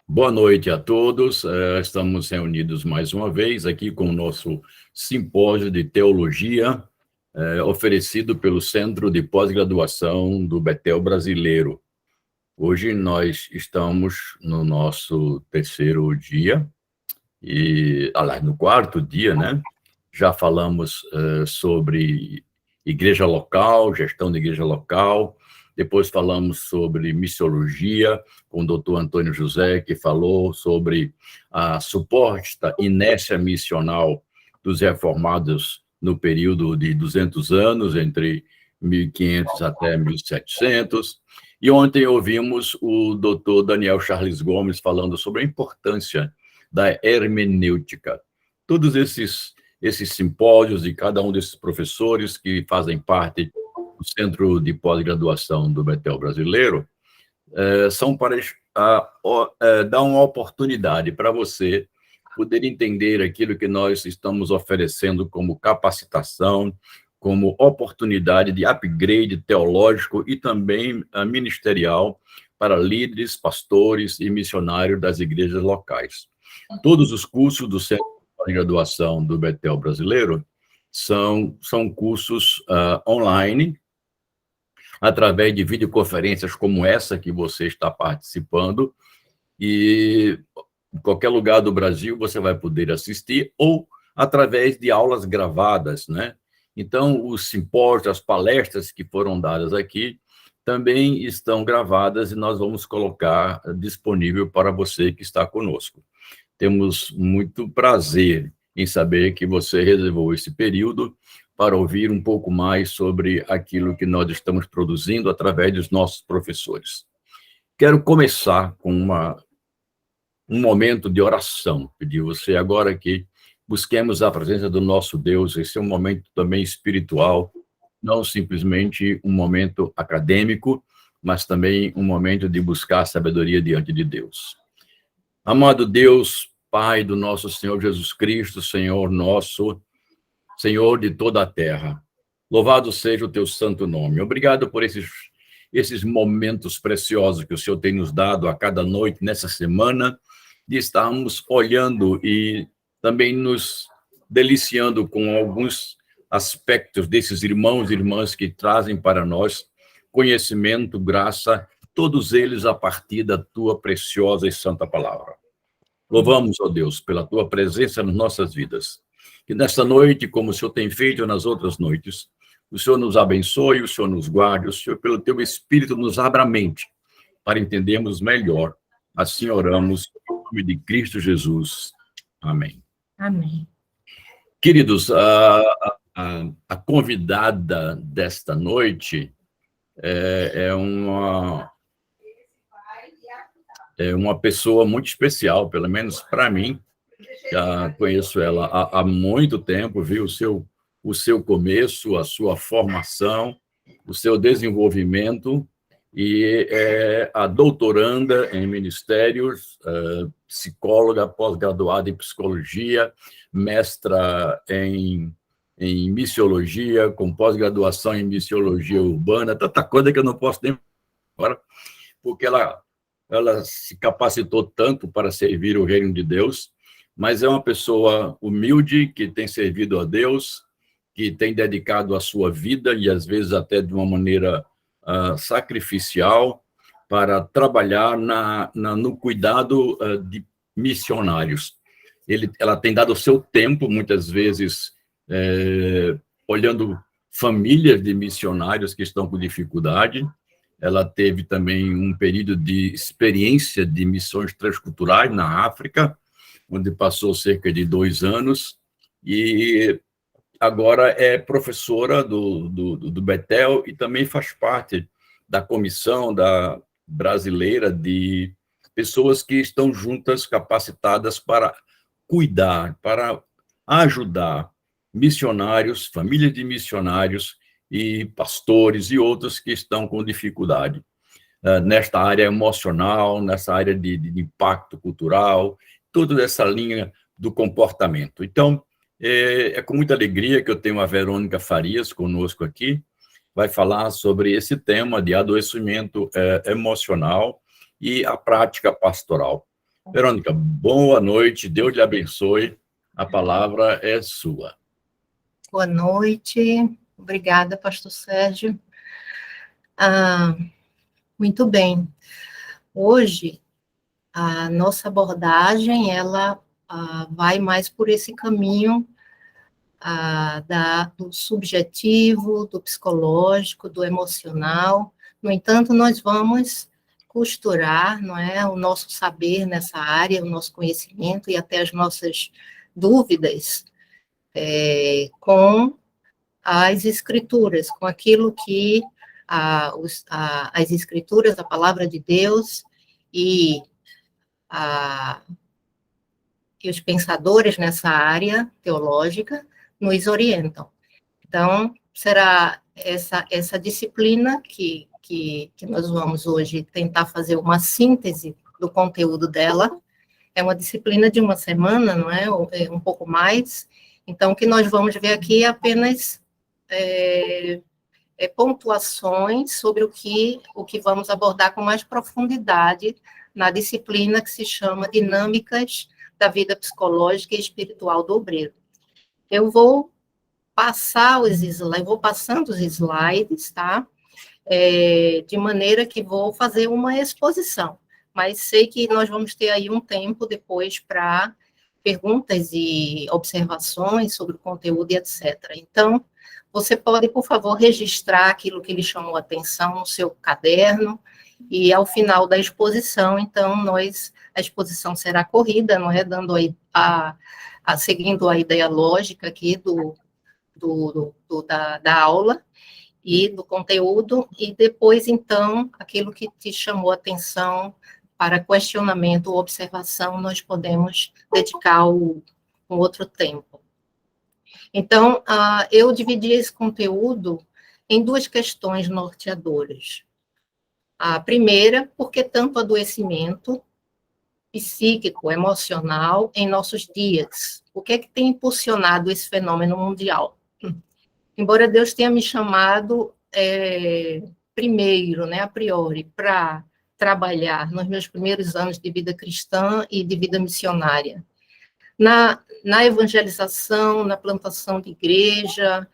Boa noite a todos. Estamos reunidos mais uma vez aqui com o nosso simpósio de teologia, oferecido pelo Centro de Pós-Graduação do Betel Brasileiro. Hoje nós estamos no nosso terceiro dia, no quarto dia, né? Já falamos sobre igreja local, gestão de igreja local. Depois falamos sobre missiologia, com o doutor Antônio José, que falou sobre a suposta inércia missional dos reformados no período de 200 anos, entre 1500 até 1700. E ontem ouvimos o doutor Daniel Charles Gomes falando sobre a importância da hermenêutica. Todos esses simpósios e cada um desses professores que fazem parte do Centro de Pós-Graduação do Betel Brasileiro, são para dar uma oportunidade para você poder entender aquilo que nós estamos oferecendo como capacitação, como oportunidade de upgrade teológico e também ministerial para líderes, pastores e missionários das igrejas locais. Todos os cursos do Centro de Pós-Graduação do Betel Brasileiro são cursos online, através de videoconferências como essa que você está participando, e em qualquer lugar do Brasil você vai poder assistir, ou através de aulas gravadas, né? Então, os simpósios, as palestras que foram dadas aqui, também estão gravadas e nós vamos colocar disponível para você que está conosco. Temos muito prazer em saber que você reservou esse período para ouvir um pouco mais sobre aquilo que nós estamos produzindo através dos nossos professores. Quero começar com um momento de oração. Pedir você agora que busquemos a presença do nosso Deus. Esse é um momento também espiritual, não simplesmente um momento acadêmico, mas também um momento de buscar sabedoria diante de Deus. Amado Deus, Pai do nosso Senhor Jesus Cristo, Senhor nosso, Senhor de toda a terra, louvado seja o teu santo nome. Obrigado por esses momentos preciosos que o Senhor tem nos dado a cada noite nessa semana, de estarmos olhando e também nos deliciando com alguns aspectos desses irmãos e irmãs que trazem para nós conhecimento, graça, todos eles a partir da tua preciosa e santa palavra. Louvamos, ó Deus, pela tua presença nas nossas vidas. Que nesta noite, como o Senhor tem feito nas outras noites, o Senhor nos abençoe, o Senhor nos guarde, o Senhor, pelo teu Espírito, nos abra a mente para entendermos melhor. Assim oramos, em nome de Cristo Jesus. Amém. Amém. Queridos, a convidada desta noite é uma pessoa muito especial, pelo menos para mim. Já conheço ela há muito tempo, vi o seu começo, a sua formação, o seu desenvolvimento, e é a doutoranda em ministérios, psicóloga, pós-graduada em psicologia, mestra em missiologia, com pós-graduação em missiologia urbana, tanta coisa que eu não posso nem agora, porque ela se capacitou tanto para servir o reino de Deus, mas é uma pessoa humilde, que tem servido a Deus, que tem dedicado a sua vida, e às vezes até de uma maneira sacrificial, para trabalhar no cuidado de missionários. Ela tem dado o seu tempo, muitas vezes, olhando famílias de missionários que estão com dificuldade. Ela teve também um período de experiência de missões transculturais na África, onde passou cerca de 2 anos, e agora é professora do Betel e também faz parte da comissão brasileira de pessoas que estão juntas, capacitadas para cuidar, para ajudar missionários, famílias de missionários e pastores e outros que estão com dificuldade nesta área emocional, nessa área de impacto cultural, toda essa linha do comportamento. Então, é com muita alegria que eu tenho a Verônica Farias conosco aqui, vai falar sobre esse tema de adoecimento emocional, e a prática pastoral. Verônica, boa noite, Deus lhe abençoe, a palavra é sua. Boa noite, obrigada, pastor Sérgio. Muito bem, hoje a nossa abordagem, ela vai mais por esse caminho do subjetivo, do psicológico, do emocional. No entanto, nós vamos costurar, não é, o nosso saber nessa área, o nosso conhecimento e até as nossas dúvidas com as escrituras, com aquilo que as escrituras, a palavra de Deus e os pensadores nessa área teológica nos orientam. Então, será essa disciplina que nós vamos hoje tentar fazer uma síntese do conteúdo dela. É uma disciplina de uma semana, não é? Ou um pouco mais. Então, o que nós vamos ver aqui é apenas pontuações sobre o que vamos abordar com mais profundidade na disciplina que se chama Dinâmicas da Vida Psicológica e Espiritual do Obreiro. Eu vou passando os slides, tá? De maneira que vou fazer uma exposição, mas sei que nós vamos ter aí um tempo depois para perguntas e observações sobre o conteúdo e etc. Então, você pode, por favor, registrar aquilo que lhe chamou a atenção no seu caderno, e ao final da exposição, então, a exposição será corrida, não é? Dando aí seguindo a ideia lógica aqui da aula e do conteúdo, e depois, então, aquilo que te chamou a atenção para questionamento ou observação, nós podemos dedicar um outro tempo. Então, eu dividi esse conteúdo em duas questões norteadoras. A primeira, por que tanto adoecimento psíquico, emocional em nossos dias? O que é que tem impulsionado esse fenômeno mundial? Embora Deus tenha me chamado primeiro, né, a priori, para trabalhar nos meus primeiros anos de vida cristã e de vida missionária, na evangelização, na plantação de igreja,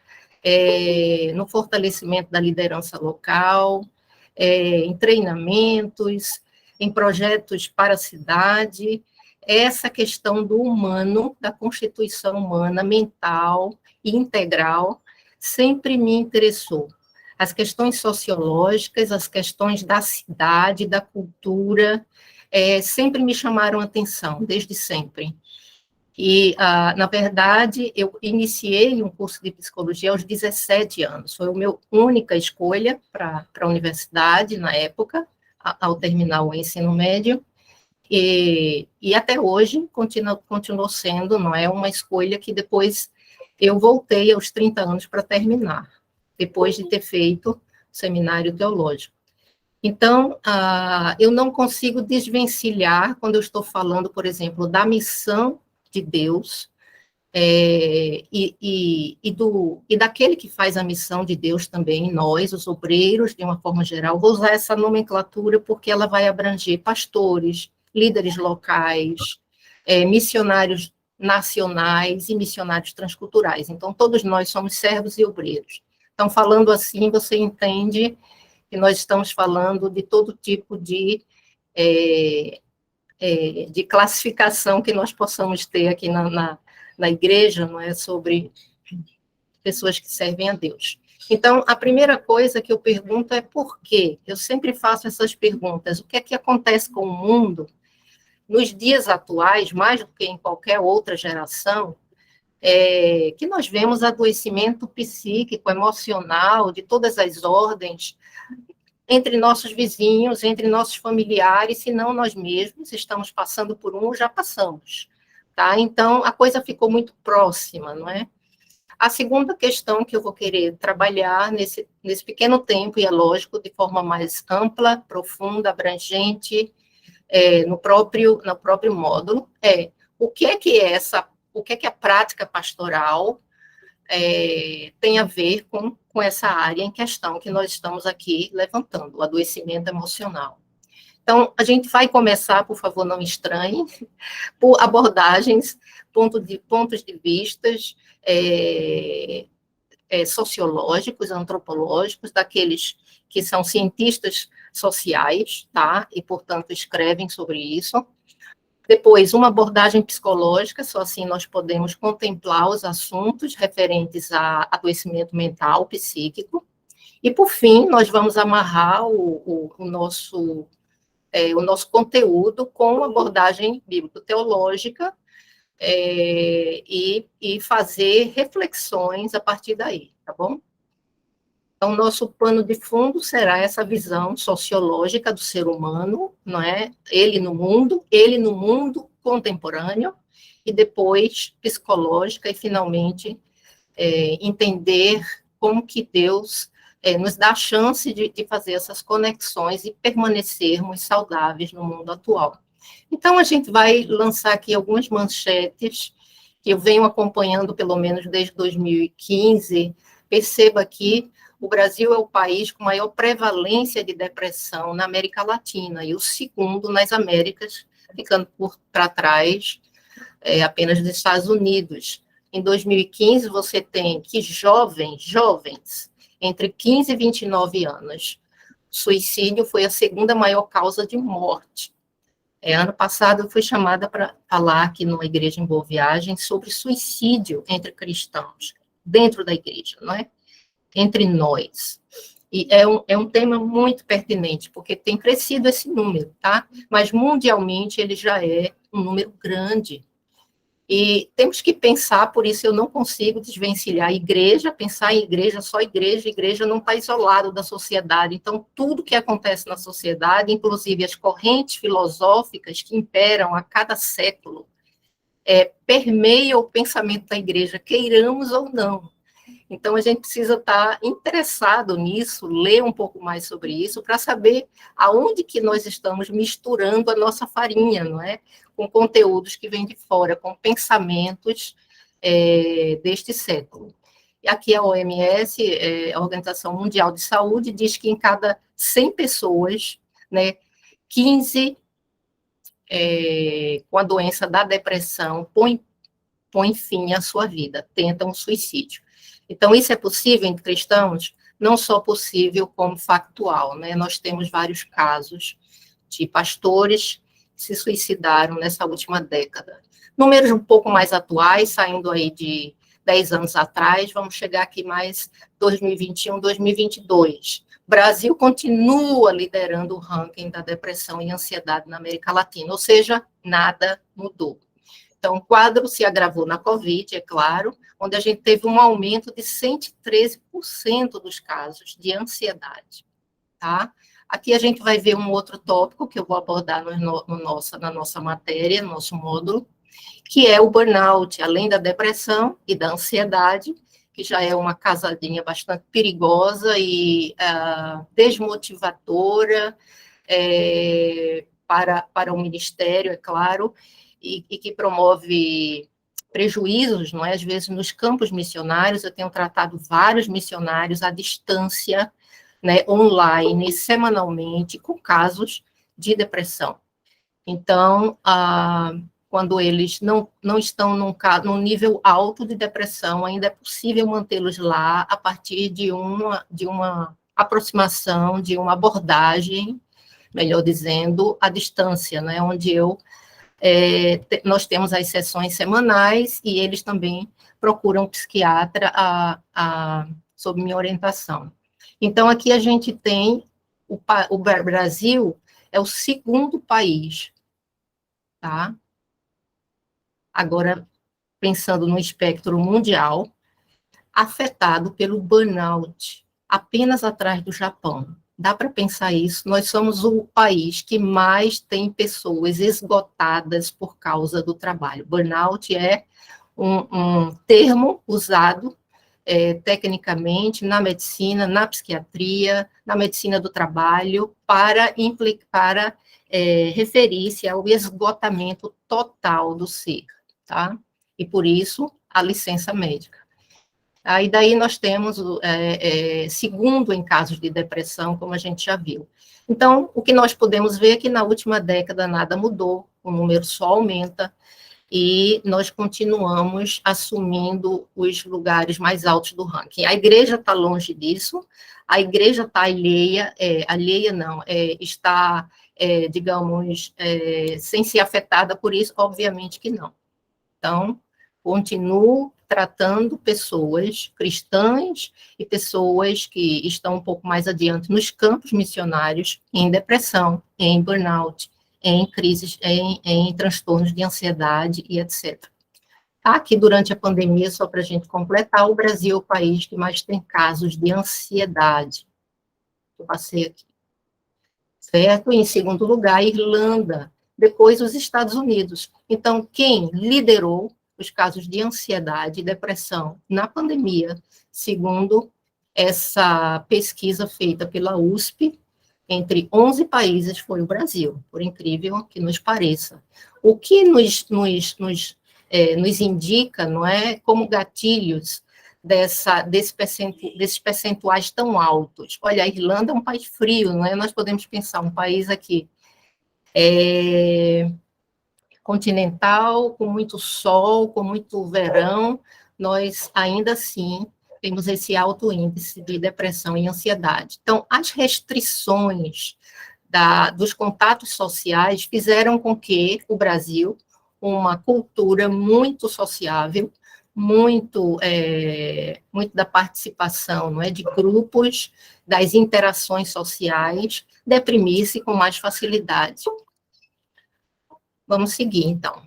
no fortalecimento da liderança local, em treinamentos, em projetos para a cidade, essa questão do humano, da constituição humana, mental e integral, sempre me interessou. As questões sociológicas, as questões da cidade, da cultura, sempre me chamaram a atenção, desde sempre. E, na verdade, eu iniciei um curso de psicologia aos 17 anos. Foi a minha única escolha para a universidade, na época, ao terminar o ensino médio. E até hoje continuou sendo, não é, uma escolha que depois eu voltei aos 30 anos para terminar, depois de ter feito o seminário teológico. Então, eu não consigo desvencilhar, quando eu estou falando, por exemplo, da missão de Deus, e daquele que faz a missão de Deus também, nós, os obreiros, de uma forma geral. Vou usar essa nomenclatura porque ela vai abranger pastores, líderes locais, missionários nacionais e missionários transculturais. Então, todos nós somos servos e obreiros. Então, falando assim, você entende que nós estamos falando de todo tipo de classificação que nós possamos ter aqui na igreja, não é, sobre pessoas que servem a Deus. Então, a primeira coisa que eu pergunto é por quê? Eu sempre faço essas perguntas. O que é que acontece com o mundo nos dias atuais, mais do que em qualquer outra geração, que nós vemos adoecimento psíquico, emocional, de todas as ordens, entre nossos vizinhos, entre nossos familiares, se não nós mesmos estamos passando por um ou já passamos, tá? Então, a coisa ficou muito próxima, não é? A segunda questão que eu vou querer trabalhar nesse pequeno tempo, e é lógico, de forma mais ampla, profunda, abrangente, no próprio módulo, o que é que a prática pastoral tem a ver com essa área em questão que nós estamos aqui levantando, o adoecimento emocional. Então, a gente vai começar, por favor, não estranhe, por abordagens, pontos de vistas sociológicos, antropológicos, daqueles que são cientistas sociais, tá? E, portanto, escrevem sobre isso. Depois, uma abordagem psicológica, só assim nós podemos contemplar os assuntos referentes a adoecimento mental, psíquico. E, por fim, nós vamos amarrar o nosso conteúdo com abordagem bíblico-teológica e fazer reflexões a partir daí, tá bom? Então, nosso pano de fundo será essa visão sociológica do ser humano, não é? Ele no mundo contemporâneo, e depois psicológica, e finalmente entender como que Deus nos dá a chance de fazer essas conexões e permanecermos saudáveis no mundo atual. Então, a gente vai lançar aqui algumas manchetes que eu venho acompanhando pelo menos desde 2015. Perceba que o Brasil é o país com maior prevalência de depressão na América Latina, e o segundo nas Américas, ficando para trás apenas dos Estados Unidos. Em 2015, você tem que jovens, entre 15 e 29 anos, suicídio foi a segunda maior causa de morte. Ano passado, eu fui chamada para falar aqui numa igreja em Boa Viagem sobre suicídio entre cristãos, dentro da igreja, não é? Entre nós. E é um tema muito pertinente, porque tem crescido esse número, tá? Mas mundialmente ele já é um número grande. E temos que pensar, por isso eu não consigo desvencilhar a igreja, pensar em igreja, só igreja não está isolado da sociedade. Então, tudo que acontece na sociedade, inclusive as correntes filosóficas que imperam a cada século, permeia o pensamento da igreja, queiramos ou não. Então, a gente precisa estar interessado nisso, ler um pouco mais sobre isso, para saber aonde que nós estamos misturando a nossa farinha, não é? Com conteúdos que vêm de fora, com pensamentos deste século. E aqui a OMS, a Organização Mundial de Saúde, diz que em cada 100 pessoas, né, 15 com a doença da depressão põe fim à sua vida, tentam um suicídio. Então, isso é possível entre cristãos? Não só possível, como factual, né? Nós temos vários casos de pastores que se suicidaram nessa última década. Números um pouco mais atuais, saindo aí de 10 anos atrás, vamos chegar aqui mais 2021, 2022. O Brasil continua liderando o ranking da depressão e ansiedade na América Latina, ou seja, nada mudou. Então, o quadro se agravou na Covid, é claro, onde a gente teve um aumento de 113% dos casos de ansiedade, tá? Aqui a gente vai ver um outro tópico que eu vou abordar na nossa matéria, no nosso módulo, que é o burnout, além da depressão e da ansiedade, que já é uma casadinha bastante perigosa e desmotivadora para o Ministério, é claro, e que promove prejuízos, não é? Às vezes, nos campos missionários, eu tenho tratado vários missionários à distância, né, online, semanalmente, com casos de depressão. Então, quando eles não estão num nível alto de depressão, ainda é possível mantê-los lá a partir de uma aproximação, de uma abordagem, melhor dizendo, à distância, né, onde nós temos as sessões semanais e eles também procuram um psiquiatra sob minha orientação. Então, aqui a gente tem o Brasil é o segundo país, tá? Agora, pensando no espectro mundial, afetado pelo burnout, apenas atrás do Japão. Dá para pensar isso? Nós somos o país que mais tem pessoas esgotadas por causa do trabalho. Burnout é um termo usado tecnicamente na medicina, na psiquiatria, na medicina do trabalho, para referir-se ao esgotamento total do ser, tá? E por isso, a licença médica. Aí daí nós temos segundo em casos de depressão, como a gente já viu. Então, o que nós podemos ver é que na última década nada mudou, o número só aumenta, e nós continuamos assumindo os lugares mais altos do ranking. A igreja está longe disso, a igreja está alheia não, está, digamos, sem ser afetada por isso, obviamente que não. Então, continuo tratando pessoas cristãs e pessoas que estão um pouco mais adiante nos campos missionários, em depressão, em burnout, em crises, em transtornos de ansiedade e etc. Aqui, durante a pandemia, só para a gente completar, o Brasil é o país que mais tem casos de ansiedade. Eu passei aqui. Certo? E, em segundo lugar, a Irlanda, depois os Estados Unidos. Então, quem liderou os casos de ansiedade e depressão na pandemia, segundo essa pesquisa feita pela USP, entre 11 países, foi o Brasil, por incrível que nos pareça. O que nos indica, não é, como gatilhos desses percentuais tão altos. Olha, a Irlanda é um país frio, não é? Nós podemos pensar um país aqui continental, com muito sol, com muito verão, nós ainda assim temos esse alto índice de depressão e ansiedade. Então, as restrições dos contatos sociais fizeram com que o Brasil, uma cultura muito sociável, muito da participação, não é, de grupos, das interações sociais, deprimisse com mais facilidade. Vamos seguir, então.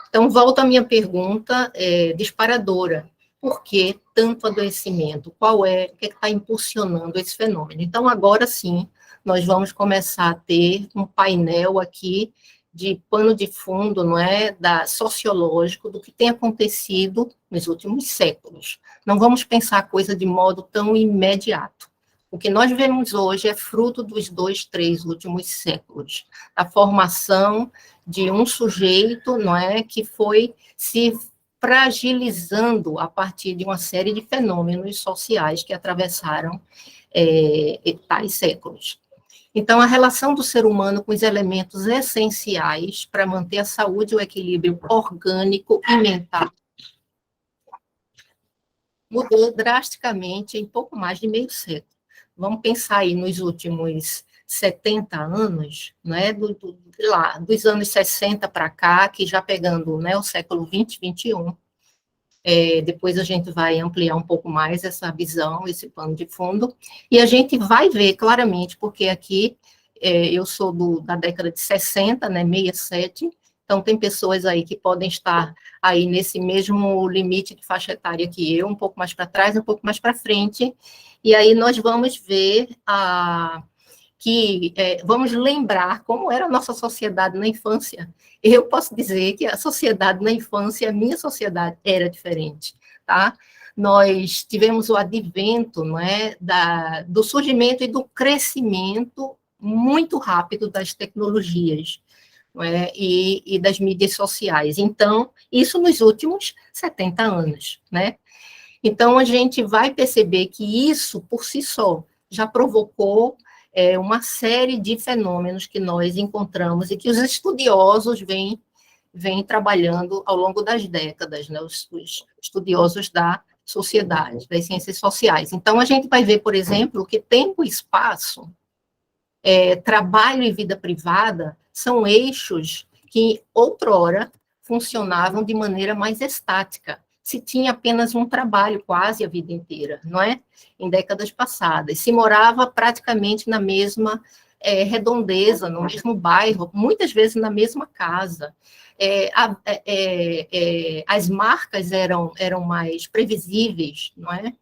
Então, volta a minha pergunta disparadora. Por que tanto adoecimento? O que está impulsionando esse fenômeno? Então, agora sim, nós vamos começar a ter um painel aqui de pano de fundo, não é, sociológico, do que tem acontecido nos últimos séculos. Não vamos pensar a coisa de modo tão imediato. O que nós vemos hoje é fruto dos 2, 3 últimos séculos, a formação de um sujeito, não é, que foi se fragilizando a partir de uma série de fenômenos sociais que atravessaram tais séculos. Então, a relação do ser humano com os elementos essenciais para manter a saúde e o equilíbrio orgânico e mental mudou drasticamente em pouco mais de meio século. Vamos pensar aí nos últimos 70 anos, né, dos anos 60 para cá, que já pegando, né, o século 20, 21, depois a gente vai ampliar um pouco mais essa visão, esse pano de fundo, e a gente vai ver claramente, porque aqui eu sou da década de 60, né, 67, então tem pessoas aí que podem estar aí nesse mesmo limite de faixa etária que eu, um pouco mais para trás, um pouco mais para frente, e aí nós vamos ver vamos lembrar como era a nossa sociedade na infância. Eu posso dizer que a sociedade na infância, a minha sociedade, era diferente, tá? Nós tivemos o advento, não é, do surgimento e do crescimento muito rápido das tecnologias, não é, e das mídias sociais. Então, isso nos últimos 70 anos, né? Então, a gente vai perceber que isso, por si só, já provocou uma série de fenômenos que nós encontramos e que os estudiosos vêm trabalhando ao longo das décadas, né, os estudiosos da sociedade, das ciências sociais. Então, a gente vai ver, por exemplo, que tempo e espaço, trabalho e vida privada são eixos que, outrora, funcionavam de maneira mais estática. Se tinha apenas um trabalho quase a vida inteira, não é? Em décadas passadas. Se morava praticamente na mesma redondeza, no mesmo bairro, muitas vezes na mesma casa. As marcas eram mais previsíveis, não é?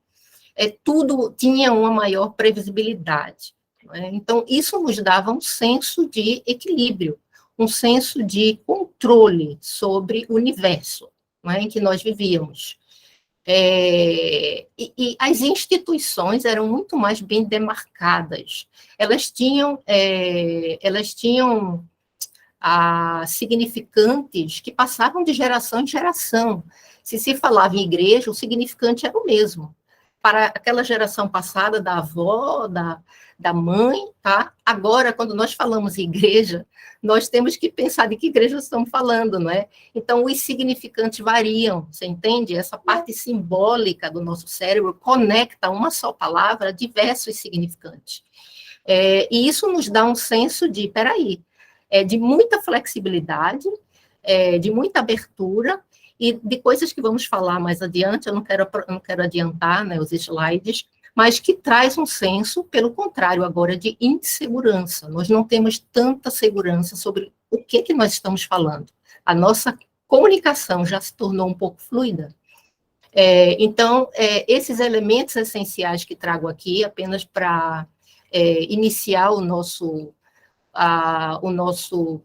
Tudo tinha uma maior previsibilidade. Não é? Então, isso nos dava um senso de equilíbrio, um senso de controle sobre o universo, não é, em que nós vivíamos. E as instituições eram muito mais bem demarcadas. Elas tinham significantes que passavam de geração em geração. Se falava em igreja, o significante era o mesmo. Para aquela geração passada, da avó, da mãe, tá? Agora, quando nós falamos em igreja, nós temos que pensar de que igreja estamos falando, não é? Então, os significantes variam, você entende? Essa parte simbólica do nosso cérebro conecta uma só palavra a diversos significantes. E isso nos dá um senso de, peraí, de muita flexibilidade, de muita abertura, e de coisas que vamos falar mais adiante, eu não quero adiantar, né, os slides, mas que traz um senso, pelo contrário, agora de insegurança. Nós não temos tanta segurança sobre o que nós estamos falando. A nossa comunicação já se tornou um pouco fluida. Então, esses elementos essenciais que trago aqui, apenas para iniciar o nosso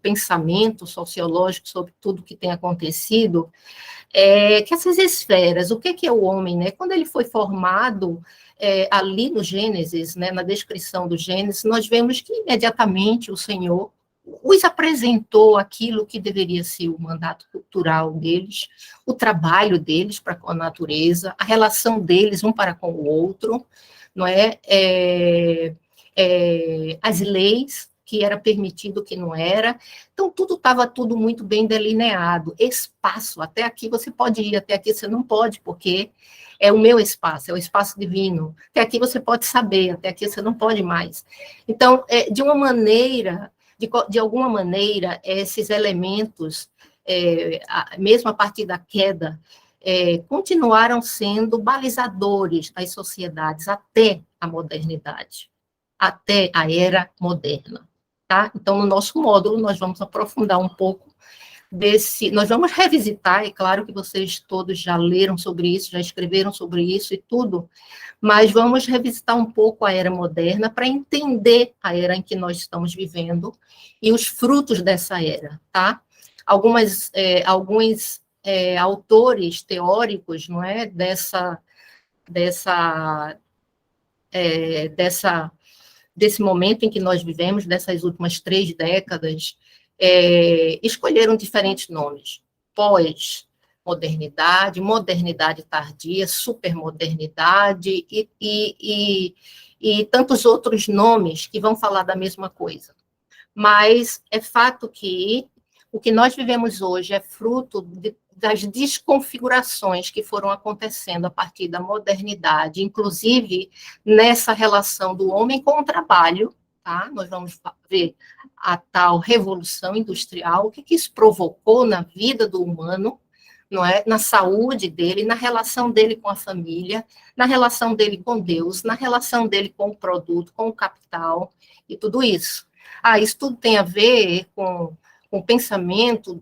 pensamento sociológico sobre tudo que tem acontecido, que essas esferas, o que é o homem, né? Quando ele foi formado ali no Gênesis, né, na descrição do Gênesis, nós vemos que imediatamente o Senhor os apresentou aquilo que deveria ser o mandato cultural deles, o trabalho deles para com a natureza, a relação deles um para com o outro, não é? As leis, que era permitido, que não era. Então, estava tudo muito bem delineado. Espaço, até aqui você pode ir, até aqui você não pode, porque é o meu espaço, é o espaço divino. Até aqui você pode saber, até aqui você não pode mais. Então, de alguma maneira, esses elementos, mesmo a partir da queda, continuaram sendo balizadores das sociedades até a modernidade, até a era moderna. Tá? Então, no nosso módulo, nós vamos aprofundar um pouco nós vamos revisitar, é claro que vocês todos já leram sobre isso, já escreveram sobre isso e tudo, mas vamos revisitar um pouco a era moderna para entender a era em que nós estamos vivendo e os frutos dessa era, tá? Alguns autores teóricos, não é, desse momento em que nós vivemos, dessas últimas 3 décadas, escolheram diferentes nomes: pós-modernidade, modernidade tardia, supermodernidade e tantos outros nomes que vão falar da mesma coisa. Mas é fato que o que nós vivemos hoje é fruto das desconfigurações que foram acontecendo a partir da modernidade, inclusive nessa relação do homem com o trabalho, tá? Nós vamos ver a tal revolução industrial, o que isso provocou na vida do humano, não é? Na saúde dele, na relação dele com a família, na relação dele com Deus, na relação dele com o produto, com o capital, e tudo isso. Isso tudo tem a ver com o pensamento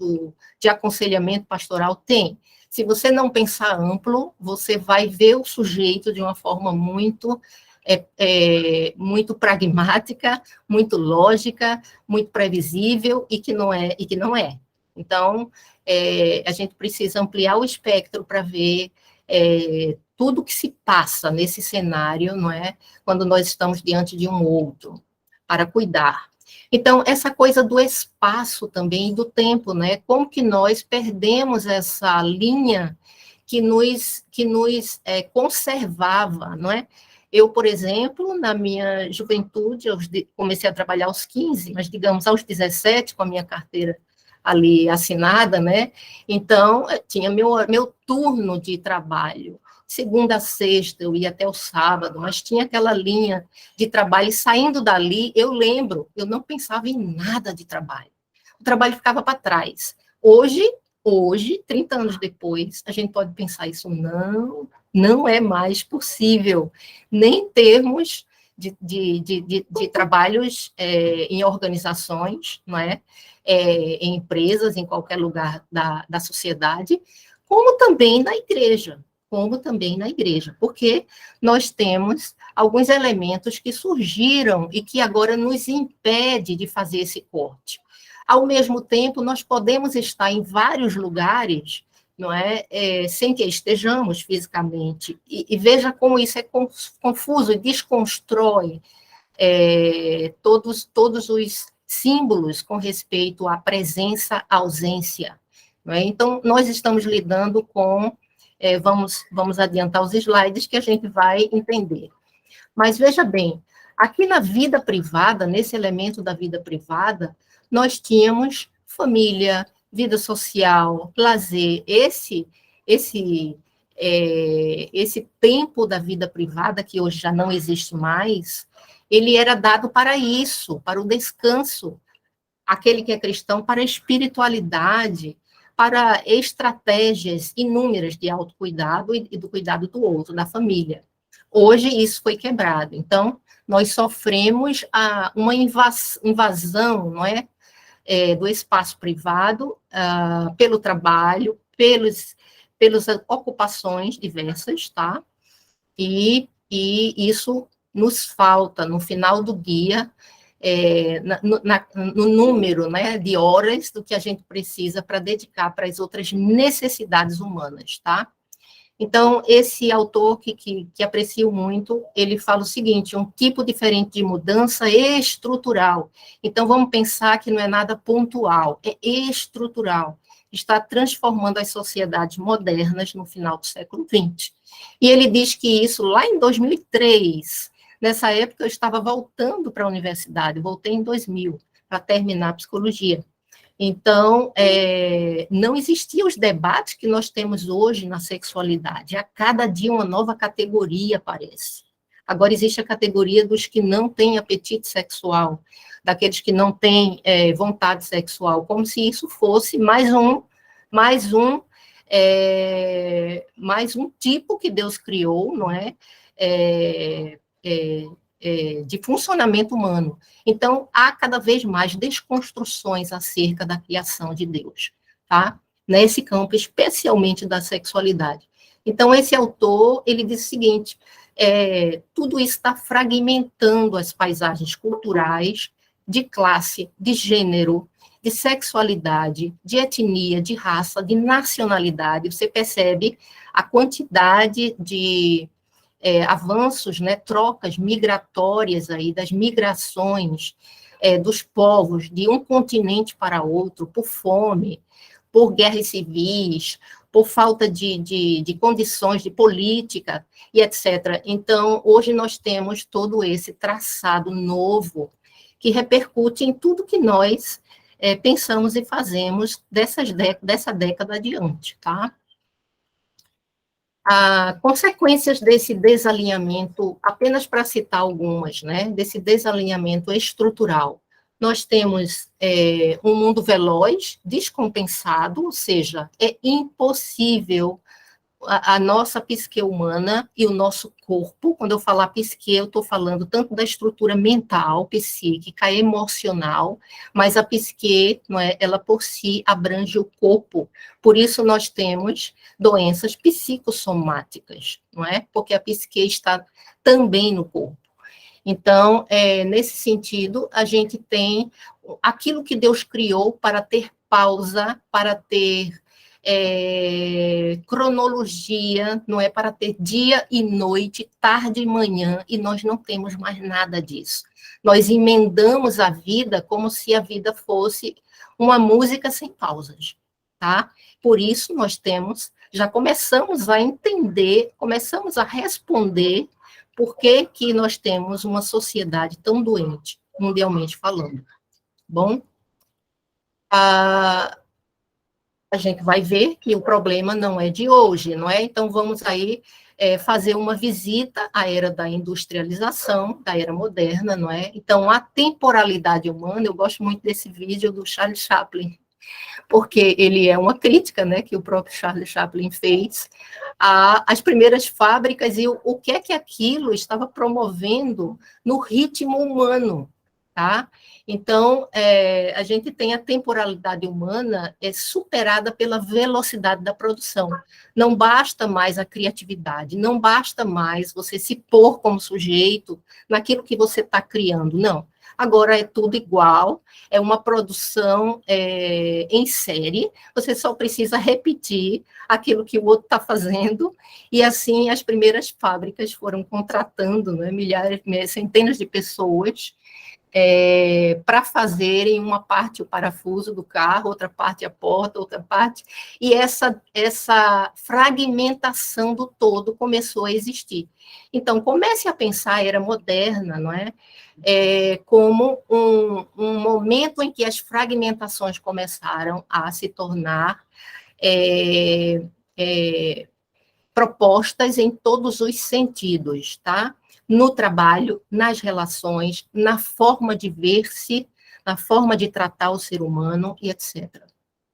de aconselhamento pastoral? Tem. Se você não pensar amplo, você vai ver o sujeito de uma forma muito pragmática, muito lógica, muito previsível, e que não é. Então, a gente precisa ampliar o espectro para ver tudo que se passa nesse cenário, não é? Quando nós estamos diante de um outro, para cuidar. Então, essa coisa do espaço também e do tempo, né? Como que nós perdemos essa linha que nos conservava, não é? Eu, por exemplo, na minha juventude, comecei a trabalhar aos 15, mas, digamos, aos 17, com a minha carteira ali assinada, né? Então, tinha meu turno de trabalho. Segunda a sexta, eu ia até o sábado, mas tinha aquela linha de trabalho, e saindo dali, eu lembro, eu não pensava em nada de trabalho. O trabalho ficava para trás. Hoje, 30 anos depois, a gente pode pensar isso, não é mais possível, nem em termos de trabalhos em organizações, não é? Em empresas, em qualquer lugar da sociedade, como também na igreja, porque nós temos alguns elementos que surgiram e que agora nos impede de fazer esse corte. Ao mesmo tempo, nós podemos estar em vários lugares, não é, sem que estejamos fisicamente, e veja como isso é confuso e desconstrói todos os símbolos com respeito à presença, ausência. Não é? Então, nós estamos lidando com, vamos adiantar os slides que a gente vai entender. Mas veja bem, aqui na vida privada, nesse elemento da vida privada, nós tínhamos família, vida social, lazer, esse tempo da vida privada, que hoje já não existe mais, ele era dado para isso, para o descanso, aquele que é cristão, para a espiritualidade, para estratégias inúmeras de autocuidado e do cuidado do outro, da família. Hoje isso foi quebrado, então nós sofremos uma invasão, não é? Do espaço privado, pelo trabalho, pelas ocupações diversas, tá? E isso nos falta, no final do dia, no número, né, de horas do que a gente precisa para dedicar para as outras necessidades humanas, tá? Então, esse autor que aprecio muito, ele fala o seguinte, um tipo diferente de mudança estrutural. Então, vamos pensar que não é nada pontual, é estrutural. Está transformando as sociedades modernas no final do século XX. E ele diz que isso lá em 2003, nessa época eu estava voltando para a universidade, voltei em 2000 para terminar a psicologia. Então, não existiam os debates que nós temos hoje na sexualidade. A cada dia uma nova categoria aparece. Agora existe a categoria dos que não têm apetite sexual, daqueles que não têm vontade sexual, como se isso fosse mais um tipo que Deus criou, não é? De funcionamento humano. Então, há cada vez mais desconstruções acerca da criação de Deus, tá? Nesse campo, especialmente da sexualidade. Então, esse autor, ele diz o seguinte, tudo isso está fragmentando as paisagens culturais, de classe, de gênero, de sexualidade, de etnia, de raça, de nacionalidade. Você percebe a quantidade de avanços, né, trocas migratórias aí, das migrações dos povos de um continente para outro, por fome, por guerras civis, por falta de condições de política e etc. Então, hoje nós temos todo esse traçado novo que repercute em tudo que nós pensamos e fazemos dessa década adiante, tá? Consequências desse desalinhamento, apenas para citar algumas, né, desse desalinhamento estrutural. Nós temos um mundo veloz, descompensado, ou seja, é impossível a nossa psique humana e o nosso corpo, quando eu falar psique, eu estou falando tanto da estrutura mental, psíquica, emocional, mas a psique, não é, ela por si abrange o corpo. Por isso nós temos doenças psicossomáticas, não é? Porque a psique está também no corpo. Então, nesse sentido, a gente tem aquilo que Deus criou para ter pausa, para ter cronologia, não é, para ter dia e noite, tarde e manhã, e nós não temos mais nada disso. Nós emendamos a vida como se a vida fosse uma música sem pausas, tá? Por isso nós já começamos a entender, começamos a responder por que nós temos uma sociedade tão doente, mundialmente falando. Bom, a gente vai ver que o problema não é de hoje, não é? Então, vamos aí fazer uma visita à era da industrialização, da era moderna, não é? Então, a temporalidade humana, eu gosto muito desse vídeo do Charles Chaplin, porque ele é uma crítica, né, que o próprio Charles Chaplin fez às primeiras fábricas e o que é que aquilo estava promovendo no ritmo humano, tá? Então, a gente tem a temporalidade humana superada pela velocidade da produção. Não basta mais a criatividade, não basta mais você se pôr como sujeito naquilo que você está criando, não. Agora é tudo igual, é uma produção em série, você só precisa repetir aquilo que o outro está fazendo, e assim as primeiras fábricas foram contratando, né, milhares, centenas de pessoas, para fazerem uma parte o parafuso do carro, outra parte a porta, outra parte, e essa fragmentação do todo começou a existir. Então, comece a pensar a era moderna, não é? Como um momento em que as fragmentações começaram a se tornar propostas em todos os sentidos, tá? No trabalho, nas relações, na forma de ver-se, na forma de tratar o ser humano e etc.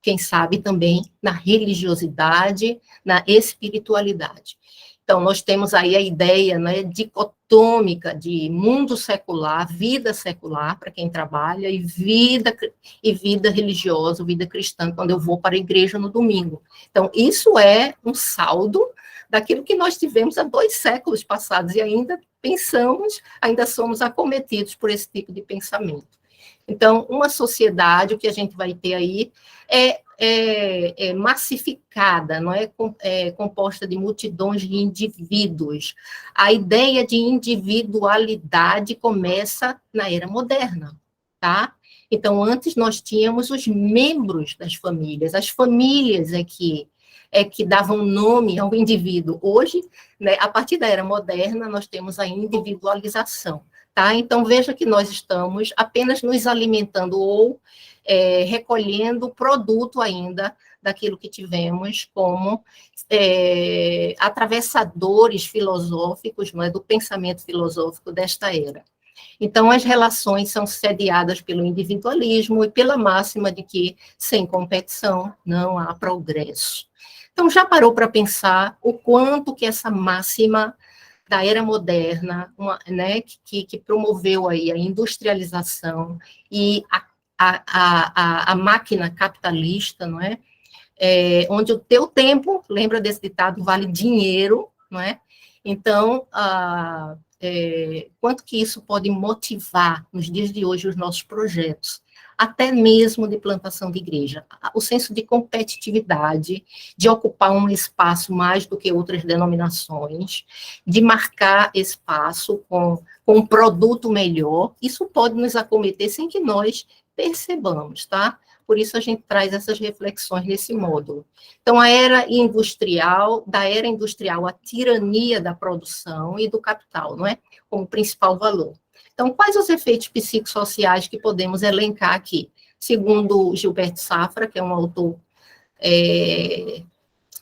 Quem sabe também na religiosidade, na espiritualidade. Então, nós temos aí a ideia, né, dicotômica de mundo secular, vida secular, para quem trabalha, e vida religiosa, vida cristã, quando eu vou para a igreja no domingo. Então, isso é um saldo daquilo que nós tivemos há 2 séculos passados, e ainda pensamos, ainda somos acometidos por esse tipo de pensamento. Então, uma sociedade, o que a gente vai ter aí é massificada, não é, composta de multidões de indivíduos. A ideia de individualidade começa na era moderna, tá? Então, antes nós tínhamos os membros das famílias, as famílias que davam nome ao indivíduo. Hoje, né, a partir da era moderna, nós temos a individualização. Tá? Então, veja que nós estamos apenas nos alimentando ou recolhendo produto ainda daquilo que tivemos como atravessadores filosóficos, não é, do pensamento filosófico desta era. Então, as relações são sediadas pelo individualismo e pela máxima de que, sem competição, não há progresso. Então, já parou para pensar o quanto que essa máxima da era moderna, né, que promoveu aí a industrialização e a máquina capitalista, não é? Onde o teu tempo, lembra desse ditado, vale dinheiro, não é? Então, quanto que isso pode motivar, nos dias de hoje, os nossos projetos, até mesmo de plantação de igreja. O senso de competitividade, de ocupar um espaço mais do que outras denominações, de marcar espaço com um produto melhor, isso pode nos acometer sem que nós percebamos, tá? Por isso a gente traz essas reflexões nesse módulo. Então, da era industrial, a tirania da produção e do capital, não é? Como principal valor. Então, quais os efeitos psicossociais que podemos elencar aqui? Segundo Gilberto Safra, que é um autor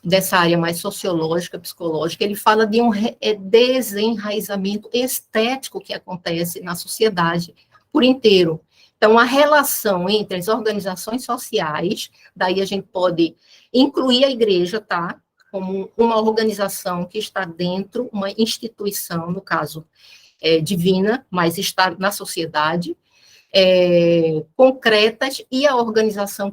dessa área mais sociológica, psicológica, ele fala de um desenraizamento estético que acontece na sociedade por inteiro. Então, a relação entre as organizações sociais, daí a gente pode incluir a igreja, tá? Como uma organização que está dentro, uma instituição, no caso, divina, mas está na sociedade, concretas, e a organização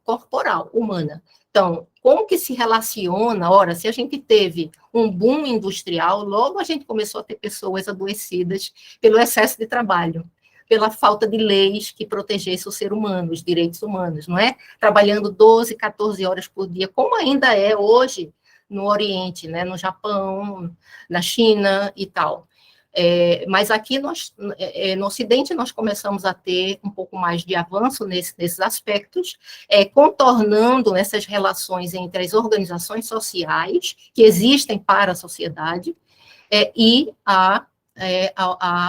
corporal, humana. Então, como que se relaciona? Ora, se a gente teve um boom industrial, logo a gente começou a ter pessoas adoecidas pelo excesso de trabalho, pela falta de leis que protegessem o ser humano, os direitos humanos, não é? Trabalhando 12, 14 horas por dia, como ainda é hoje no Oriente, né? No Japão, na China e tal. Mas aqui, no Ocidente, nós começamos a ter um pouco mais de avanço nesses aspectos, contornando essas relações entre as organizações sociais que existem para a sociedade e a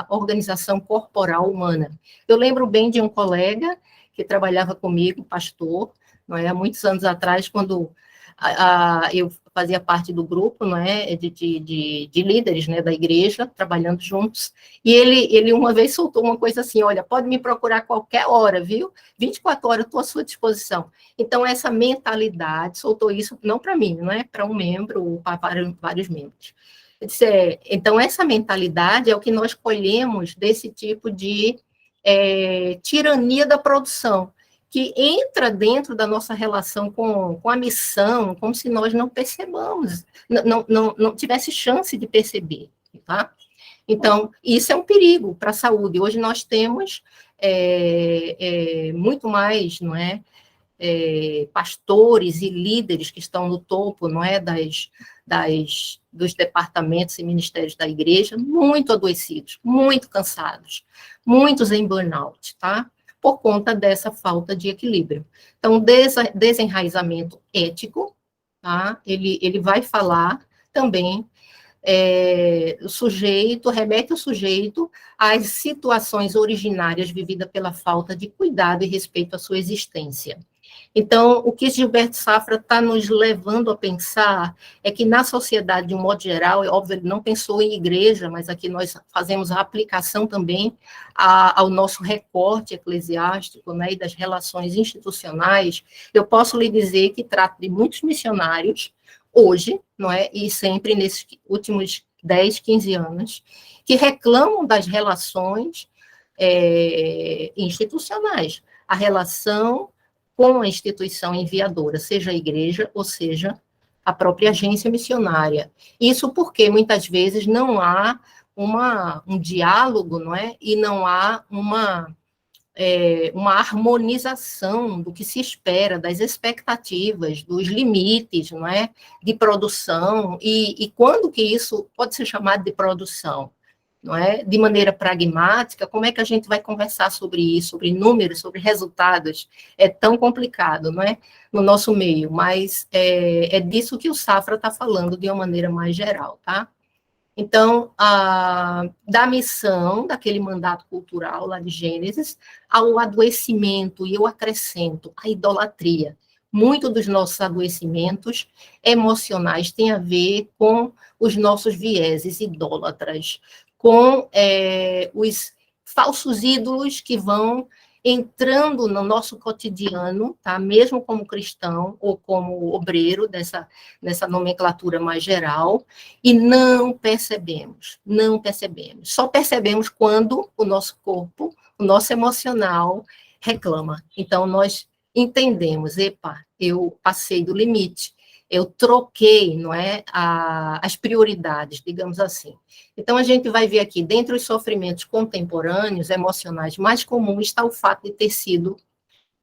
organização corporal humana. Eu lembro bem de um colega que trabalhava comigo, pastor, não é, há muitos anos atrás, quando eu fazia parte do grupo, não é, de líderes, né, da igreja, trabalhando juntos, e ele uma vez soltou uma coisa assim: olha, pode me procurar a qualquer hora, viu? 24 horas, eu estou à sua disposição. Então, essa mentalidade, soltou isso não para mim, não é para um membro, ou para vários membros. Então, essa mentalidade é o que nós colhemos desse tipo de tirania da produção, que entra dentro da nossa relação com a missão, como se nós não percebamos, não tivesse chance de perceber, tá? Então, isso é um perigo para a saúde. Hoje nós temos muito mais, não é, pastores e líderes que estão no topo, não é, dos departamentos e ministérios da igreja, muito adoecidos, muito cansados, muitos em burnout, tá? Por conta dessa falta de equilíbrio. Então, desenraizamento ético, tá? Ele vai falar também, remete o sujeito às situações originárias vividas pela falta de cuidado e respeito à sua existência. Então, o que Gilberto Safra está nos levando a pensar é que na sociedade, de um modo geral, é óbvio, ele não pensou em igreja, mas aqui nós fazemos a aplicação também ao nosso recorte eclesiástico, né, e das relações institucionais. Eu posso lhe dizer que trato de muitos missionários, hoje, não é, e sempre nesses últimos 10, 15 anos, que reclamam das relações institucionais, a relação com a instituição enviadora, seja a igreja ou seja a própria agência missionária. Isso porque muitas vezes não há um diálogo, não é? E não há uma harmonização do que se espera, das expectativas, dos limites, não é? De produção, e quando que isso pode ser chamado de produção? Não é? De maneira pragmática, como é que a gente vai conversar sobre isso, sobre números, sobre resultados? É tão complicado, não é? No nosso meio, mas é disso que o Safra está falando de uma maneira mais geral, tá? Então, da missão, daquele mandato cultural lá de Gênesis, ao adoecimento, e eu acrescento, a idolatria. Muito dos nossos adoecimentos emocionais têm a ver com os nossos vieses idólatras, com os falsos ídolos que vão entrando no nosso cotidiano, tá? Mesmo como cristão ou como obreiro nessa nomenclatura mais geral, e não percebemos. Só percebemos quando o nosso corpo, o nosso emocional reclama. Então, nós entendemos, epa, eu passei do limite, eu troquei, não é, as prioridades, digamos assim. Então, a gente vai ver aqui, dentre os sofrimentos contemporâneos, emocionais mais comuns, está o fato de ter sido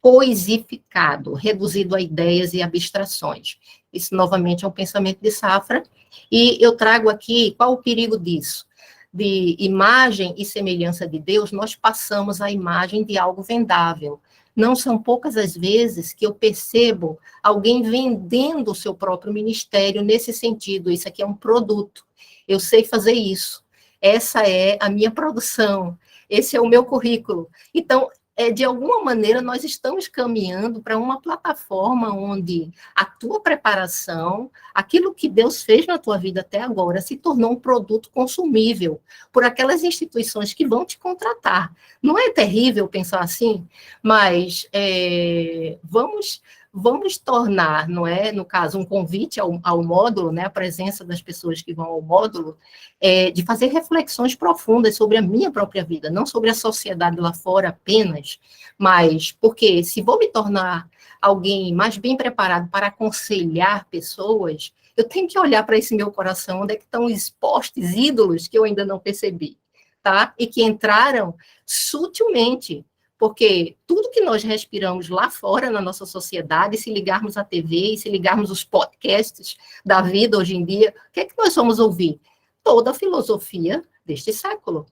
coisificado, reduzido a ideias e abstrações. Isso, novamente, é um pensamento de Safra, e eu trago aqui, qual o perigo disso? De imagem e semelhança de Deus, nós passamos a imagem de algo vendável. Não são poucas as vezes que eu percebo alguém vendendo o seu próprio ministério nesse sentido. Isso aqui é um produto. Eu sei fazer isso. Essa é a minha produção. Esse é o meu currículo. Então, de alguma maneira, nós estamos caminhando para uma plataforma onde a tua preparação, aquilo que Deus fez na tua vida até agora, se tornou um produto consumível por aquelas instituições que vão te contratar. Não é terrível pensar assim? Mas vamos tornar, não é, no caso, um convite ao módulo, né, a presença das pessoas que vão ao módulo, de fazer reflexões profundas sobre a minha própria vida, não sobre a sociedade lá fora apenas, mas porque se vou me tornar alguém mais bem preparado para aconselhar pessoas, eu tenho que olhar para esse meu coração, onde é que estão os postes ídolos que eu ainda não percebi, tá? E que entraram sutilmente, porque tudo que nós respiramos lá fora na nossa sociedade, se ligarmos à TV e se ligarmos os podcasts da vida hoje em dia, o que é que nós vamos ouvir? Toda a filosofia deste século,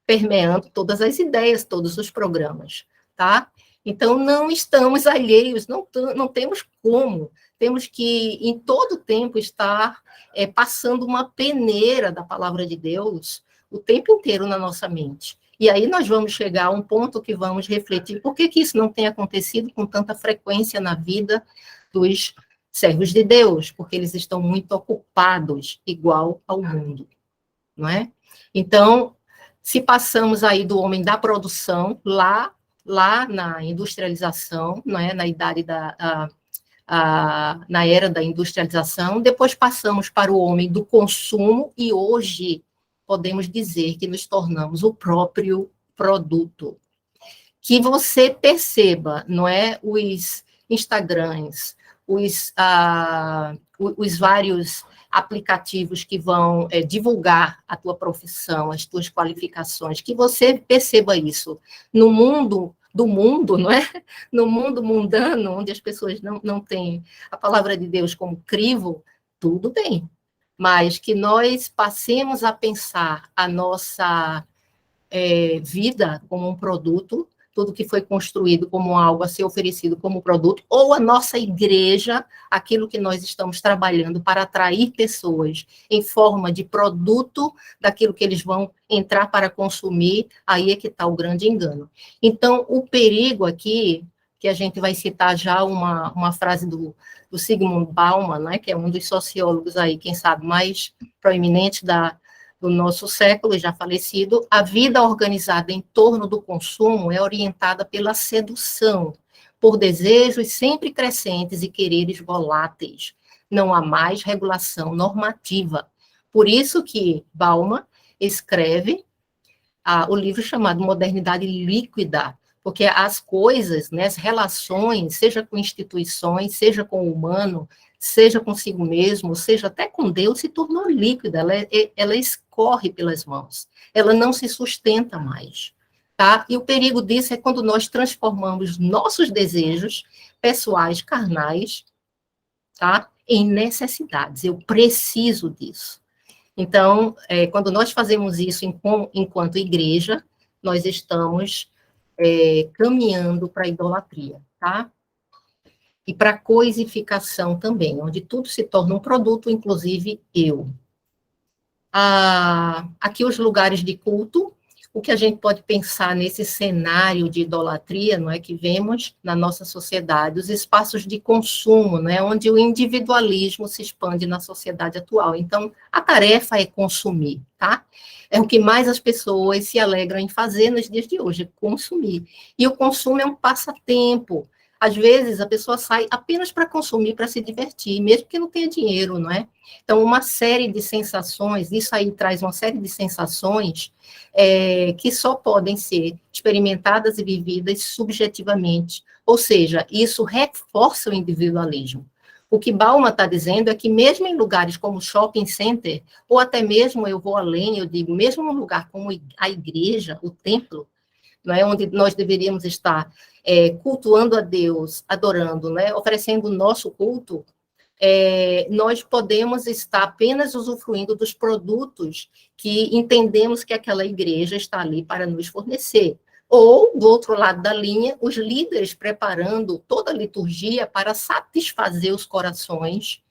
permeando todas as ideias, todos os programas, tá? Então, não estamos alheios, não temos como, temos que, em todo tempo, estar passando uma peneira da palavra de Deus o tempo inteiro na nossa mente. E aí nós vamos chegar a um ponto que vamos refletir por que isso não tem acontecido com tanta frequência na vida dos servos de Deus, porque eles estão muito ocupados, igual ao mundo, não é? Então, se passamos aí do homem da produção, lá na industrialização, não é? Na idade na era da industrialização, depois passamos para o homem do consumo, e hoje podemos dizer que nos tornamos o próprio produto. Que você perceba, não é, os Instagrams, os vários aplicativos que vão divulgar a tua profissão, as tuas qualificações, que você perceba isso. No mundo do mundo, não é? No mundo mundano, onde as pessoas não têm a palavra de Deus como crivo, tudo bem. Mas que nós passemos a pensar a nossa vida como um produto, tudo que foi construído como algo a ser oferecido como produto, ou a nossa igreja, aquilo que nós estamos trabalhando para atrair pessoas em forma de produto daquilo que eles vão entrar para consumir, aí é que está o grande engano. Então, o perigo aqui, que a gente vai citar já uma frase do Zygmunt Bauman, né, que é um dos sociólogos aí, quem sabe, mais proeminentes do nosso século, já falecido, a vida organizada em torno do consumo é orientada pela sedução, por desejos sempre crescentes e quereres voláteis. Não há mais regulação normativa. Por isso que Bauman escreve o livro chamado Modernidade Líquida, porque as coisas, né, as relações, seja com instituições, seja com o humano, seja consigo mesmo, seja até com Deus, se tornou líquida, ela escorre pelas mãos, ela não se sustenta mais, tá? E o perigo disso é quando nós transformamos nossos desejos pessoais, carnais, tá? Em necessidades, eu preciso disso. Então, quando nós fazemos isso enquanto igreja, nós estamos caminhando para a idolatria, tá? E para a coisificação também, onde tudo se torna um produto, inclusive eu. Aqui os lugares de culto, o que a gente pode pensar nesse cenário de idolatria, não é, que vemos na nossa sociedade, os espaços de consumo, não é, onde o individualismo se expande na sociedade atual. Então, a tarefa é consumir, tá? É o que mais as pessoas se alegram em fazer nos dias de hoje, é consumir. E o consumo é um passatempo. Às vezes, a pessoa sai apenas para consumir, para se divertir, mesmo que não tenha dinheiro, não é? Então, uma série de sensações, isso aí traz uma série de sensações que só podem ser experimentadas e vividas subjetivamente. Ou seja, isso reforça o individualismo. O que Bauman está dizendo é que mesmo em lugares como shopping center, ou até mesmo, eu vou além, eu digo, mesmo num lugar como a igreja, o templo, não é, onde nós deveríamos estar cultuando a Deus, adorando, né, oferecendo o nosso culto, nós podemos estar apenas usufruindo dos produtos que entendemos que aquela igreja está ali para nos fornecer. Ou, do outro lado da linha, os líderes preparando toda a liturgia para satisfazer os corações,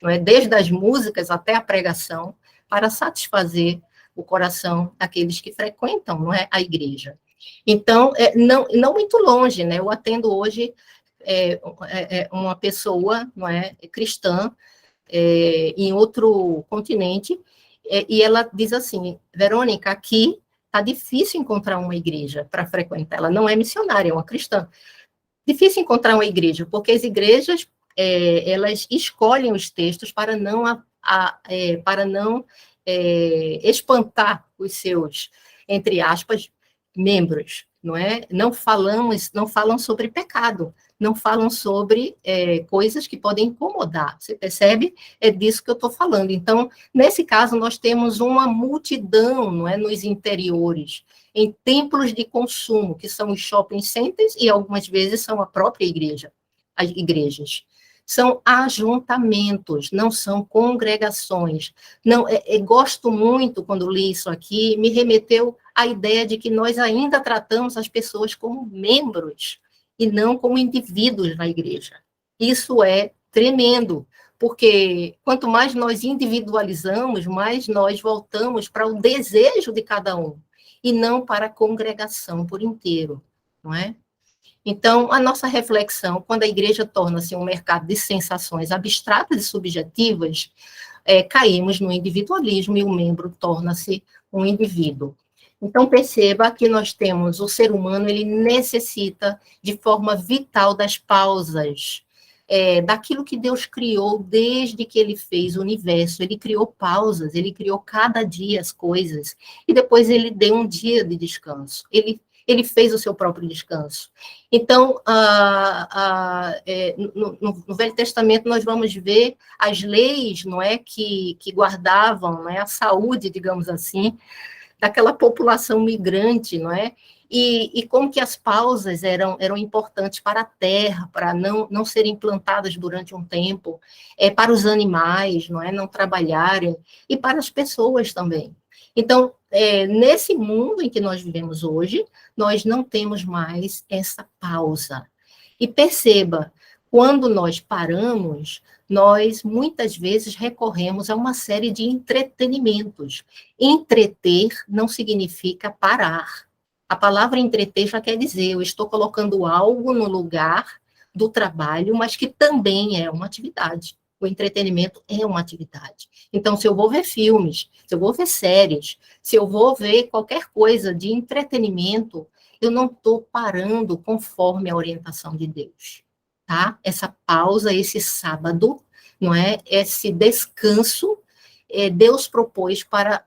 não é, desde as músicas até a pregação, para satisfazer o coração daqueles que frequentam, não é, a igreja. Então, não muito longe, né? Eu atendo hoje uma pessoa, não é, cristã, em outro continente, e ela diz assim: Verônica, aqui está difícil encontrar uma igreja para frequentar. Ela não é missionária, é uma cristã. Difícil encontrar uma igreja, porque as igrejas elas escolhem os textos para não espantar os seus, entre aspas, membros, não é? Não falam sobre pecado, não falam sobre coisas que podem incomodar, você percebe? É disso que eu estou falando. Então, nesse caso, nós temos uma multidão, não é, nos interiores, em templos de consumo, que são os shopping centers, e algumas vezes são a própria igreja, as igrejas. São ajuntamentos, não são congregações. Não, gosto muito, quando li isso aqui, me remeteu à ideia de que nós ainda tratamos as pessoas como membros e não como indivíduos na igreja. Isso é tremendo, porque quanto mais nós individualizamos, mais nós voltamos para o desejo de cada um, e não para a congregação por inteiro, não é? Então, a nossa reflexão, quando a igreja torna-se um mercado de sensações abstratas e subjetivas, caímos no individualismo e o membro torna-se um indivíduo. Então, perceba que nós temos, o ser humano, ele necessita de forma vital das pausas, daquilo que Deus criou desde que ele fez o universo. Ele criou pausas, ele criou cada dia as coisas, e depois ele deu um dia de descanso. Ele fez o seu próprio descanso. Então, no Velho Testamento, nós vamos ver as leis, não é, que guardavam, não é, a saúde, digamos assim, daquela população migrante, não é? E como que as pausas eram importantes para a terra, para não serem plantadas durante um tempo, para os animais, não trabalharem, e para as pessoas também. Então, nesse mundo em que nós vivemos hoje, nós não temos mais essa pausa. E perceba, quando nós paramos, nós muitas vezes recorremos a uma série de entretenimentos. Entreter não significa parar. A palavra entreter já quer dizer, eu estou colocando algo no lugar do trabalho, mas que também é uma atividade. O entretenimento é uma atividade. Então, se eu vou ver filmes, se eu vou ver séries, se eu vou ver qualquer coisa de entretenimento, eu não estou parando conforme a orientação de Deus, tá? Essa pausa, esse sábado, esse descanso, Deus propôs para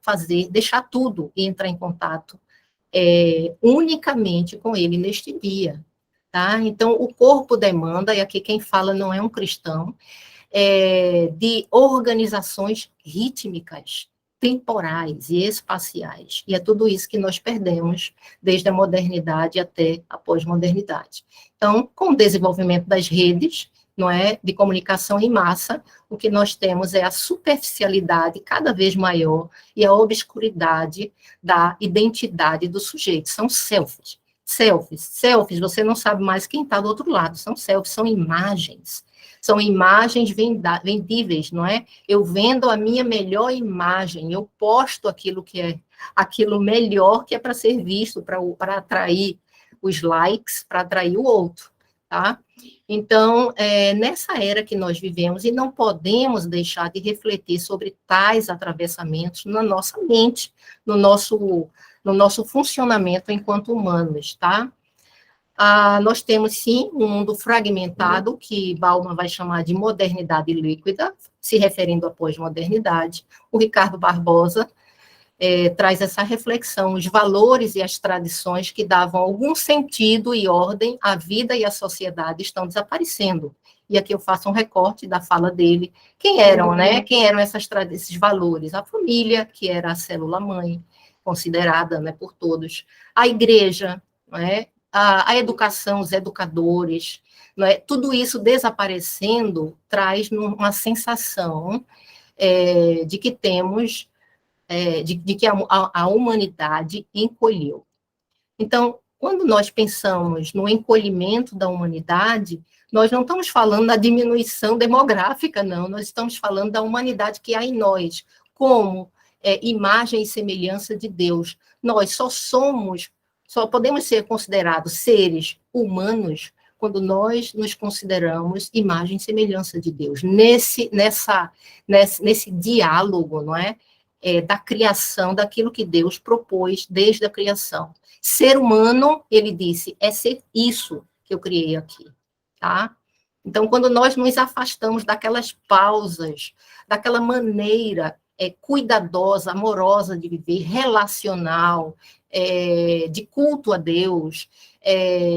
deixar tudo e entrar em contato unicamente com ele neste dia, tá? Então, o corpo demanda, e aqui quem fala não é um cristão, de organizações rítmicas, temporais e espaciais. E é tudo isso que nós perdemos desde a modernidade até a pós-modernidade. Então, com o desenvolvimento das redes, de comunicação em massa, o que nós temos é a superficialidade cada vez maior e a obscuridade da identidade do sujeito. São selfies. Selfies, você não sabe mais quem está do outro lado. São selfies, são imagens. São imagens vendíveis, Eu vendo a minha melhor imagem, eu posto aquilo que é aquilo melhor que é para ser visto, para atrair os likes, para atrair o outro, tá? Então, nessa era que nós vivemos, e não podemos deixar de refletir sobre tais atravessamentos na nossa mente, no nosso funcionamento enquanto humanos, tá? Nós temos, sim, um mundo fragmentado, que Bauman vai chamar de modernidade líquida, se referindo à pós-modernidade. O Ricardo Barbosa traz essa reflexão, os valores e as tradições que davam algum sentido e ordem à vida e à sociedade estão desaparecendo. E aqui eu faço um recorte da fala dele. Quem eram, Quem eram esses valores? A família, que era a célula-mãe, considerada, por todos. A igreja, a educação, os educadores, tudo isso desaparecendo traz uma sensação de que temos, de que a humanidade encolheu. Então, quando nós pensamos no encolhimento da humanidade, nós não estamos falando da diminuição demográfica, não, nós estamos falando da humanidade que há em nós, como imagem e semelhança de Deus. Nós só podemos ser considerados seres humanos quando nós nos consideramos imagem e semelhança de Deus. Nesse diálogo, da criação, daquilo que Deus propôs desde a criação. Ser humano, ele disse, é ser isso que eu criei aqui, tá? Então, quando nós nos afastamos daquelas pausas, daquela maneira cuidadosa, amorosa de viver, relacional, de culto a Deus,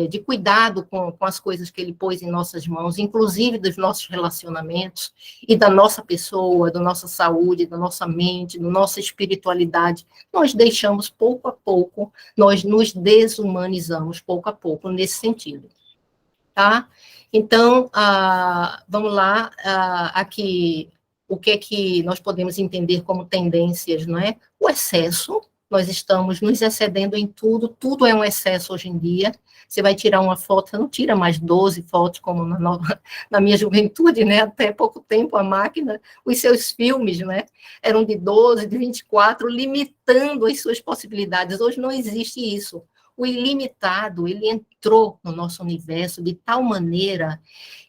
de cuidado com as coisas que ele pôs em nossas mãos, inclusive dos nossos relacionamentos e da nossa pessoa, da nossa saúde, da nossa mente, da nossa espiritualidade, nós deixamos pouco a pouco, nós nos desumanizamos pouco a pouco nesse sentido, tá? Então, vamos lá, aqui, o que é que nós podemos entender como tendências, O excesso. Nós estamos nos excedendo em tudo é um excesso hoje em dia. Você vai tirar uma foto, você não tira mais 12 fotos, como na minha juventude, até pouco tempo a máquina, os seus filmes, eram de 12, de 24, limitando as suas possibilidades. Hoje não existe isso. O ilimitado, ele entrou no nosso universo de tal maneira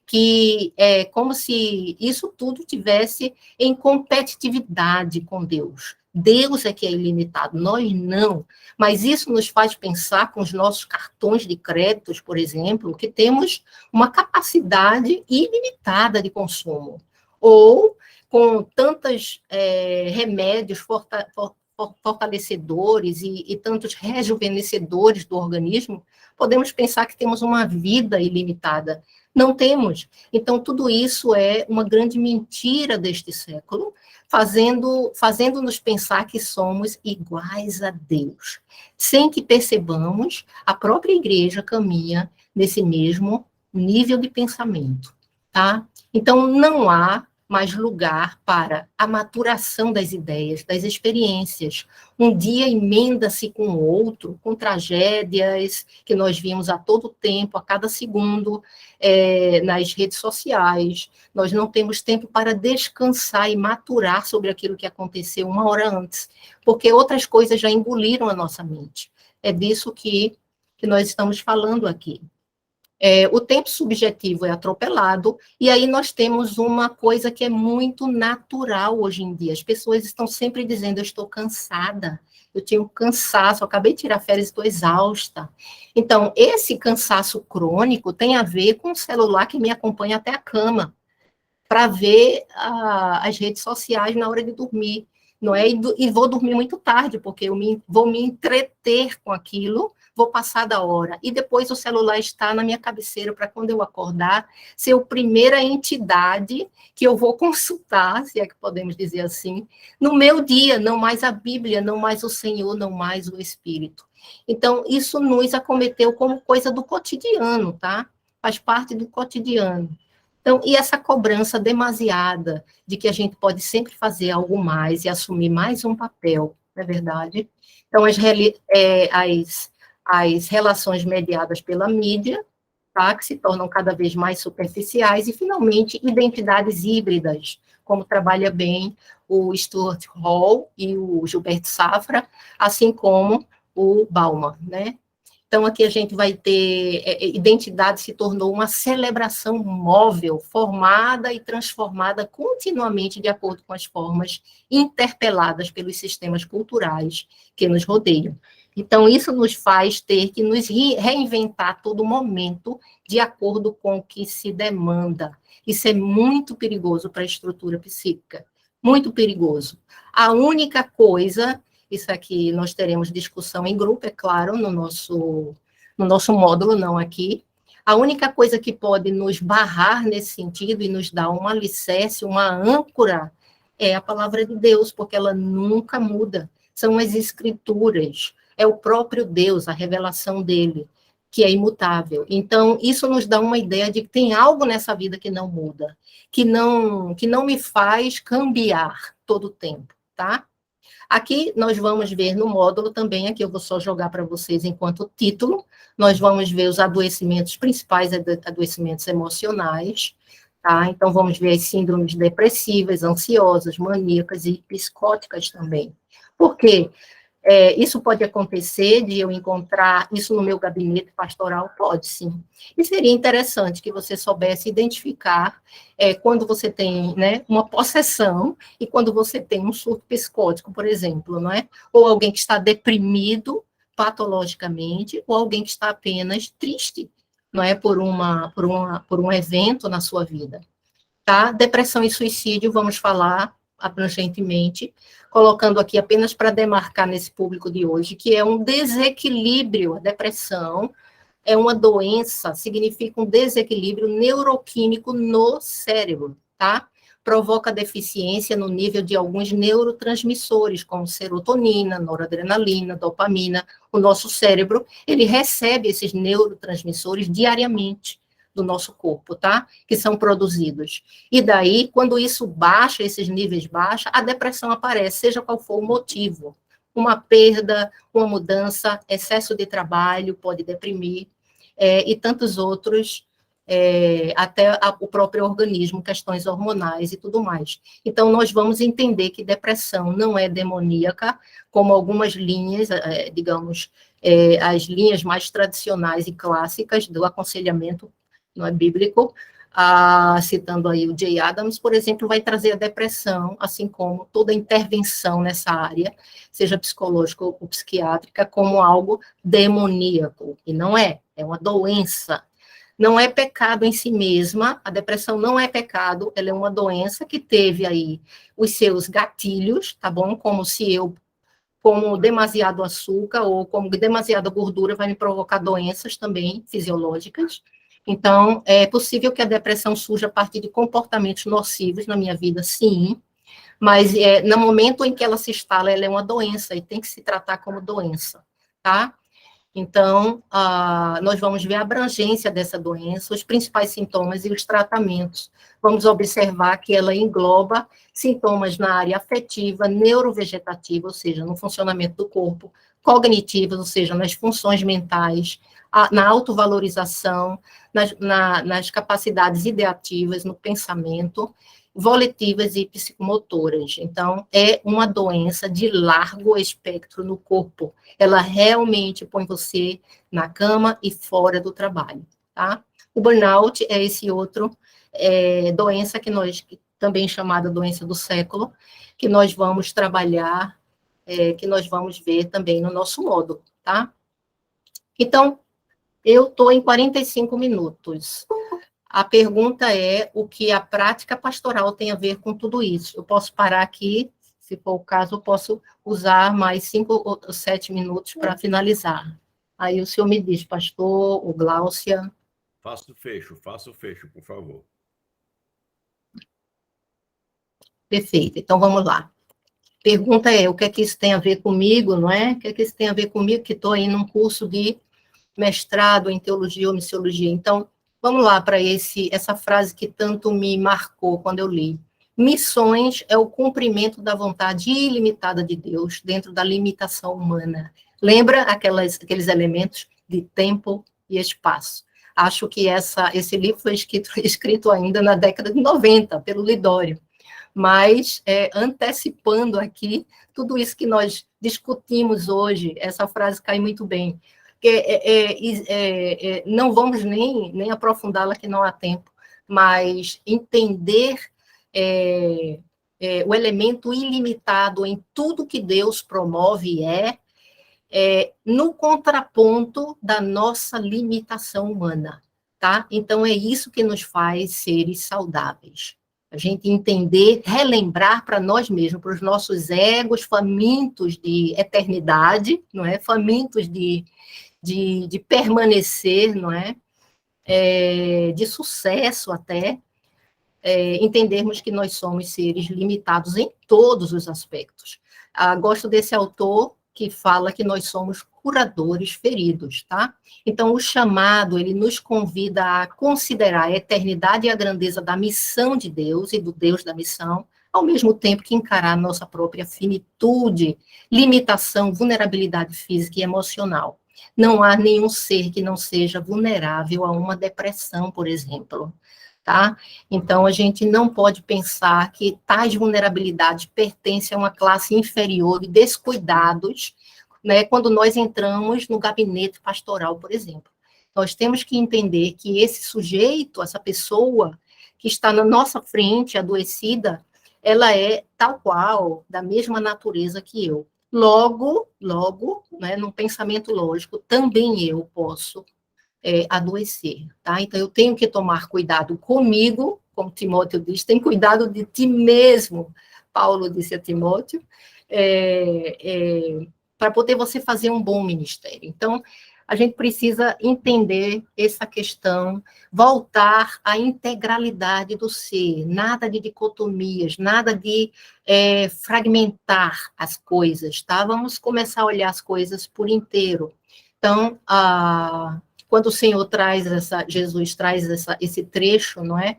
que é como se isso tudo tivesse em competitividade com Deus. Deus é que é ilimitado, nós não. Mas isso nos faz pensar com os nossos cartões de créditos, por exemplo, que temos uma capacidade ilimitada de consumo. Ou com tantos remédios fortalecedores e tantos rejuvenescedores do organismo, podemos pensar que temos uma vida ilimitada. Não temos. Então, tudo isso é uma grande mentira deste século, fazendo-nos pensar que somos iguais a Deus. Sem que percebamos, a própria igreja caminha nesse mesmo nível de pensamento, tá? Então, não há mais lugar para a maturação das ideias, das experiências. Um dia emenda-se com o outro, com tragédias que nós vimos a todo tempo, a cada segundo, nas redes sociais. Nós não temos tempo para descansar e maturar sobre aquilo que aconteceu uma hora antes, porque outras coisas já engoliram a nossa mente. É disso que nós estamos falando aqui. O tempo subjetivo é atropelado, e aí nós temos uma coisa que é muito natural hoje em dia. As pessoas estão sempre dizendo, eu estou cansada, eu tenho um cansaço, eu acabei de tirar férias, estou exausta. Então, esse cansaço crônico tem a ver com o celular que me acompanha até a cama, para ver as redes sociais na hora de dormir, não é? E vou dormir muito tarde, porque vou me entreter com aquilo, vou passar da hora. E depois o celular está na minha cabeceira para quando eu acordar, ser a primeira entidade que eu vou consultar, se é que podemos dizer assim, no meu dia, não mais a Bíblia, não mais o Senhor, não mais o Espírito. Então, isso nos acometeu como coisa do cotidiano, tá? Faz parte do cotidiano. Então, e essa cobrança demasiada de que a gente pode sempre fazer algo mais e assumir mais um papel, não é verdade? Então, as relações mediadas pela mídia, tá, que se tornam cada vez mais superficiais, e, finalmente, identidades híbridas, como trabalha bem o Stuart Hall e o Gilberto Safra, assim como o Bauman, né? Então, aqui a gente vai ter, identidade se tornou uma celebração móvel, formada e transformada continuamente de acordo com as formas interpeladas pelos sistemas culturais que nos rodeiam. Então, isso nos faz ter que nos reinventar a todo momento de acordo com o que se demanda. Isso é muito perigoso para a estrutura psíquica, muito perigoso. A única coisa... Isso aqui nós teremos discussão em grupo, é claro, no nosso módulo, não aqui. A única coisa que pode nos barrar nesse sentido e nos dar um alicerce, uma âncora, é a palavra de Deus, porque ela nunca muda. São as escrituras, é o próprio Deus, a revelação dele, que é imutável. Então, isso nos dá uma ideia de que tem algo nessa vida que não muda, que não me faz cambiar todo o tempo, tá? Aqui nós vamos ver no módulo também, aqui eu vou só jogar para vocês enquanto título, nós vamos ver os adoecimentos principais, adoecimentos emocionais, tá? Então vamos ver as síndromes depressivas, ansiosas, maníacas e psicóticas também. Por quê? Isso pode acontecer de eu encontrar isso no meu gabinete pastoral? Pode, sim. E seria interessante que você soubesse identificar quando você tem, né, uma possessão e quando você tem um surto psicótico, por exemplo, não é? Ou alguém que está deprimido patologicamente, ou alguém que está apenas triste, não é? Por um evento na sua vida. Tá? Depressão e suicídio, vamos falar abrangentemente, colocando aqui apenas para demarcar nesse público de hoje, que é um desequilíbrio. A depressão é uma doença, significa um desequilíbrio neuroquímico no cérebro, tá? Provoca deficiência no nível de alguns neurotransmissores, como serotonina, noradrenalina, dopamina. O nosso cérebro, ele recebe esses neurotransmissores diariamente do nosso corpo, tá? Que são produzidos. E daí, quando isso baixa, esses níveis baixam, a depressão aparece, seja qual for o motivo. Uma perda, uma mudança, excesso de trabalho pode deprimir, e tantos outros, até o próprio organismo, questões hormonais e tudo mais. Então, nós vamos entender que depressão não é demoníaca, como algumas linhas, digamos, as linhas mais tradicionais e clássicas do aconselhamento, não é bíblico, citando aí o Jay Adams, por exemplo, vai trazer a depressão, assim como toda intervenção nessa área, seja psicológica ou psiquiátrica, como algo demoníaco, e não é uma doença. Não é pecado em si mesma, a depressão não é pecado, ela é uma doença que teve aí os seus gatilhos, tá bom? Como demasiado açúcar ou como demasiada gordura vai me provocar doenças também fisiológicas. Então, é possível que a depressão surja a partir de comportamentos nocivos na minha vida, sim, Mas no momento em que ela se instala, ela é uma doença e tem que se tratar como doença, tá? Então, nós vamos ver a abrangência dessa doença, os principais sintomas e os tratamentos. Vamos observar que ela engloba sintomas na área afetiva, neurovegetativa, ou seja, no funcionamento do corpo, cognitivas, ou seja, nas funções mentais, na autovalorização, nas capacidades ideativas, no pensamento, volitivas e psicomotoras. Então, é uma doença de largo espectro no corpo. Ela realmente põe você na cama e fora do trabalho, tá? O burnout é esse outro doença também chamada doença do século, que nós vamos trabalhar, que nós vamos ver também no nosso módulo, tá? Então, eu estou em 45 minutos. A pergunta é o que a prática pastoral tem a ver com tudo isso. Eu posso parar aqui, se for o caso, eu posso usar mais 5 ou 7 minutos para finalizar. Aí o senhor me diz, pastor, o Gláucia. Faça o fecho, por favor. Perfeito, então vamos lá. Pergunta é, o que é que isso tem a ver comigo, não é? O que é que isso tem a ver comigo, que estou aí num curso de mestrado em teologia ou missiologia. Então, vamos lá para essa frase que tanto me marcou quando eu li. Missões é o cumprimento da vontade ilimitada de Deus dentro da limitação humana. Lembra aqueles elementos de tempo e espaço? Acho que esse livro foi escrito ainda na década de 90, pelo Lidório. Mas, antecipando aqui, tudo isso que nós discutimos hoje, essa frase cai muito bem. Não vamos nem aprofundá-la, que não há tempo, mas entender o elemento ilimitado em tudo que Deus promove no contraponto da nossa limitação humana, tá? Então, é isso que nos faz seres saudáveis. A gente entender, relembrar para nós mesmos, para os nossos egos famintos de eternidade, não é? Famintos de permanecer, não é? De sucesso até, entendermos que nós somos seres limitados em todos os aspectos. Gosto desse autor que fala que nós somos curadores feridos, tá? Então, o chamado, ele nos convida a considerar a eternidade e a grandeza da missão de Deus e do Deus da missão, ao mesmo tempo que encarar a nossa própria finitude, limitação, vulnerabilidade física e emocional. Não há nenhum ser que não seja vulnerável a uma depressão, por exemplo, tá? Então, a gente não pode pensar que tais vulnerabilidades pertencem a uma classe inferior de descuidados, né, quando nós entramos no gabinete pastoral, por exemplo. Nós temos que entender que esse sujeito, essa pessoa que está na nossa frente, adoecida, ela é tal qual, da mesma natureza que eu. Logo, né, num pensamento lógico, também eu posso adoecer, tá? Então, eu tenho que tomar cuidado comigo, como Timóteo diz, tem cuidado de ti mesmo, Paulo disse a Timóteo, para poder você fazer um bom ministério. Então, a gente precisa entender essa questão, voltar à integralidade do ser, nada de dicotomias, nada de fragmentar as coisas, tá? Vamos começar a olhar as coisas por inteiro. Então, quando o Senhor Jesus traz esse trecho, não é?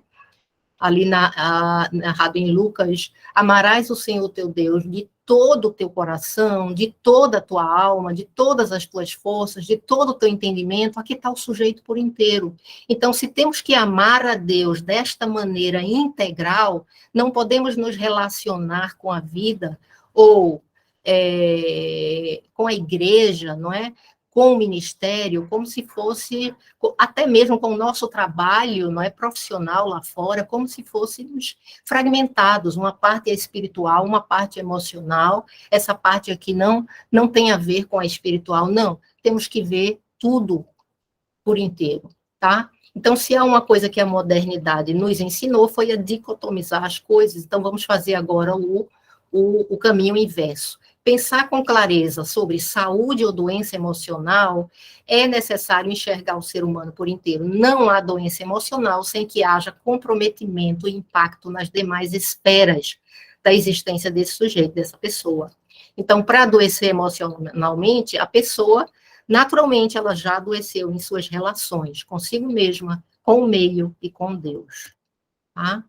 Ali narrado em Lucas, amarás o Senhor teu Deus de todo o teu coração, de toda a tua alma, de todas as tuas forças, de todo o teu entendimento, aqui está o sujeito por inteiro. Então, se temos que amar a Deus desta maneira integral, não podemos nos relacionar com a vida ou com a igreja, não é? Com o ministério, como se fosse, até mesmo com o nosso trabalho, não é, profissional lá fora, como se fôssemos fragmentados, uma parte é espiritual, uma parte é emocional, essa parte aqui não tem a ver com a espiritual, não, temos que ver tudo por inteiro, tá? Então, se há uma coisa que a modernidade nos ensinou, foi a dicotomizar as coisas, então vamos fazer agora o caminho inverso. Pensar com clareza sobre saúde ou doença emocional, é necessário enxergar o ser humano por inteiro. Não há doença emocional sem que haja comprometimento e impacto nas demais esferas da existência desse sujeito, dessa pessoa. Então, para adoecer emocionalmente, a pessoa, naturalmente, ela já adoeceu em suas relações consigo mesma, com o meio e com Deus. Tá?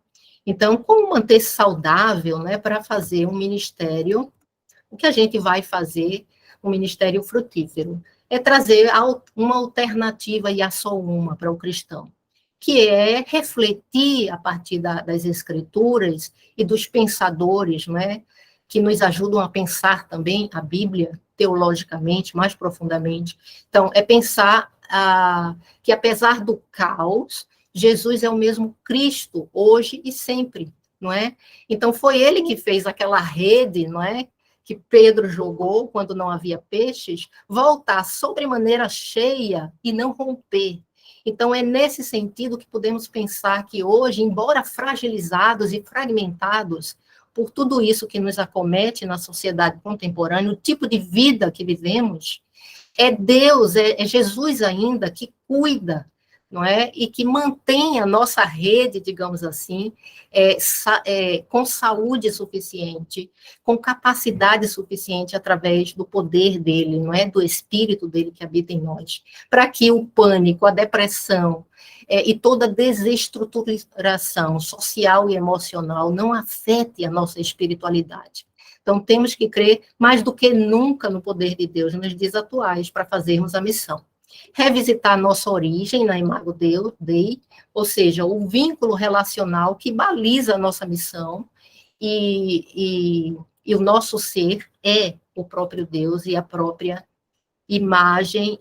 Então, como manter-se saudável, né, para fazer um ministério, o que a gente vai fazer, um ministério frutífero? É trazer uma alternativa, e há só uma, para o cristão, que é refletir a partir das escrituras e dos pensadores, né, que nos ajudam a pensar também a Bíblia teologicamente, mais profundamente. Então, é pensar que apesar do caos, Jesus é o mesmo Cristo hoje e sempre, não é? Então, foi ele que fez aquela rede, não é? Que Pedro jogou quando não havia peixes, voltar sobremaneira cheia e não romper. Então, é nesse sentido que podemos pensar que hoje, embora fragilizados e fragmentados por tudo isso que nos acomete na sociedade contemporânea, o tipo de vida que vivemos, é Deus, é Jesus ainda que cuida, não é? E que mantém a nossa rede, digamos assim, com saúde suficiente, com capacidade suficiente através do poder dele, não é? Do espírito dele que habita em nós, para que o pânico, a depressão e toda desestruturação social e emocional não afete a nossa espiritualidade. Então, temos que crer mais do que nunca no poder de Deus nos dias atuais para fazermos a missão. Revisitar nossa origem na Imago Dei, ou seja, o vínculo relacional que baliza a nossa missão e o nosso ser é o próprio Deus e a própria imagem,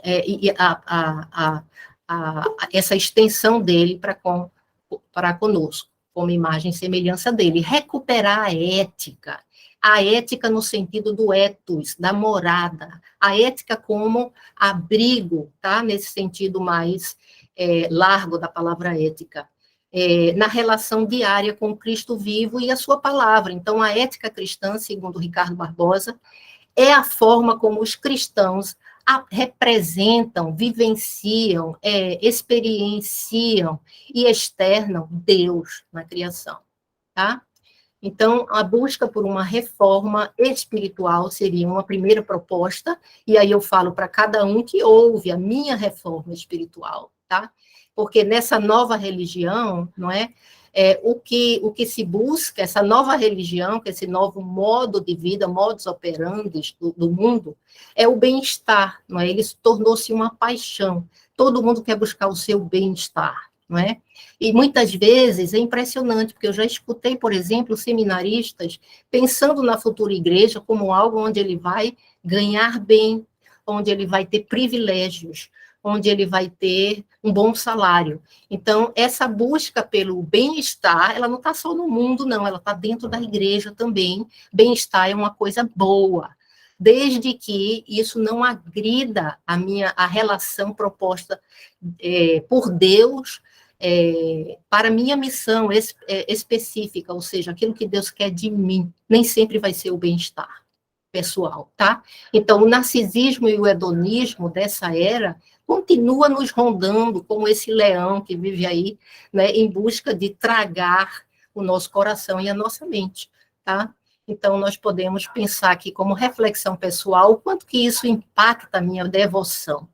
essa extensão dele para conosco, como imagem e semelhança dele. Recuperar a ética no sentido do ethos, da morada, a ética como abrigo, tá? Nesse sentido mais largo da palavra ética, na relação diária com o Cristo vivo e a sua palavra. Então, a ética cristã, segundo Ricardo Barbosa, é a forma como os cristãos representam, vivenciam, experienciam e externam Deus na criação, tá? Então, a busca por uma reforma espiritual seria uma primeira proposta, e aí eu falo para cada um que ouve a minha reforma espiritual, tá? Porque nessa nova religião, não é? O que se busca, essa nova religião, que esse novo modo de vida, modus operandi do mundo, é o bem-estar, não é? Ele tornou-se uma paixão. Todo mundo quer buscar o seu bem-estar, não é? E muitas vezes é impressionante, porque eu já escutei, por exemplo, seminaristas pensando na futura igreja como algo onde ele vai ganhar bem, onde ele vai ter privilégios, onde ele vai ter um bom salário. Então, essa busca pelo bem-estar, ela não está só no mundo, não, ela está dentro da igreja também. Bem-estar é uma coisa boa, desde que isso não agrida a relação proposta por Deus para a minha missão específica, ou seja, aquilo que Deus quer de mim, nem sempre vai ser o bem-estar pessoal, tá? Então, o narcisismo e o hedonismo dessa era continua nos rondando como esse leão que vive aí, né, em busca de tragar o nosso coração e a nossa mente, tá? Então, nós podemos pensar aqui como reflexão pessoal, o quanto que isso impacta a minha devoção,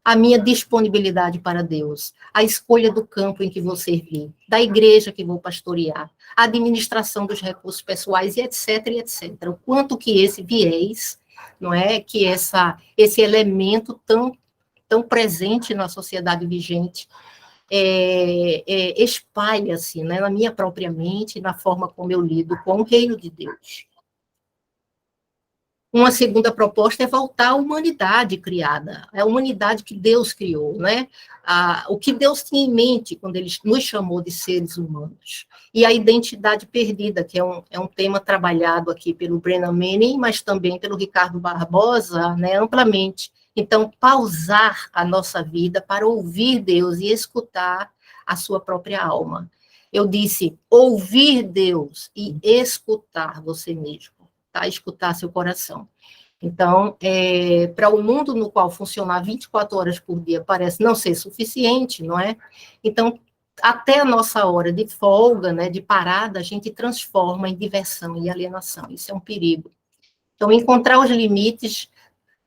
a minha disponibilidade para Deus, a escolha do campo em que vou servir, da igreja que vou pastorear, a administração dos recursos pessoais, e etc, e etc. O quanto que esse viés, não é, que esse elemento tão presente na sociedade vigente, espalha-se, né, na minha própria mente, na forma como eu lido com o reino de Deus. Uma segunda proposta é voltar à humanidade criada, a humanidade que Deus criou, né? O que Deus tinha em mente quando Ele nos chamou de seres humanos. E a identidade perdida, que é um tema trabalhado aqui pelo Brennan Manning, mas também pelo Ricardo Barbosa, né, amplamente. Então, pausar a nossa vida para ouvir Deus e escutar a sua própria alma. Eu disse, ouvir Deus e escutar você mesmo. Tá? Escutar seu coração. Então, para o mundo no qual funcionar 24 horas por dia parece não ser suficiente, não é? Então, até a nossa hora de folga, né, de parada, a gente transforma em diversão e alienação. Isso é um perigo. Então, encontrar os limites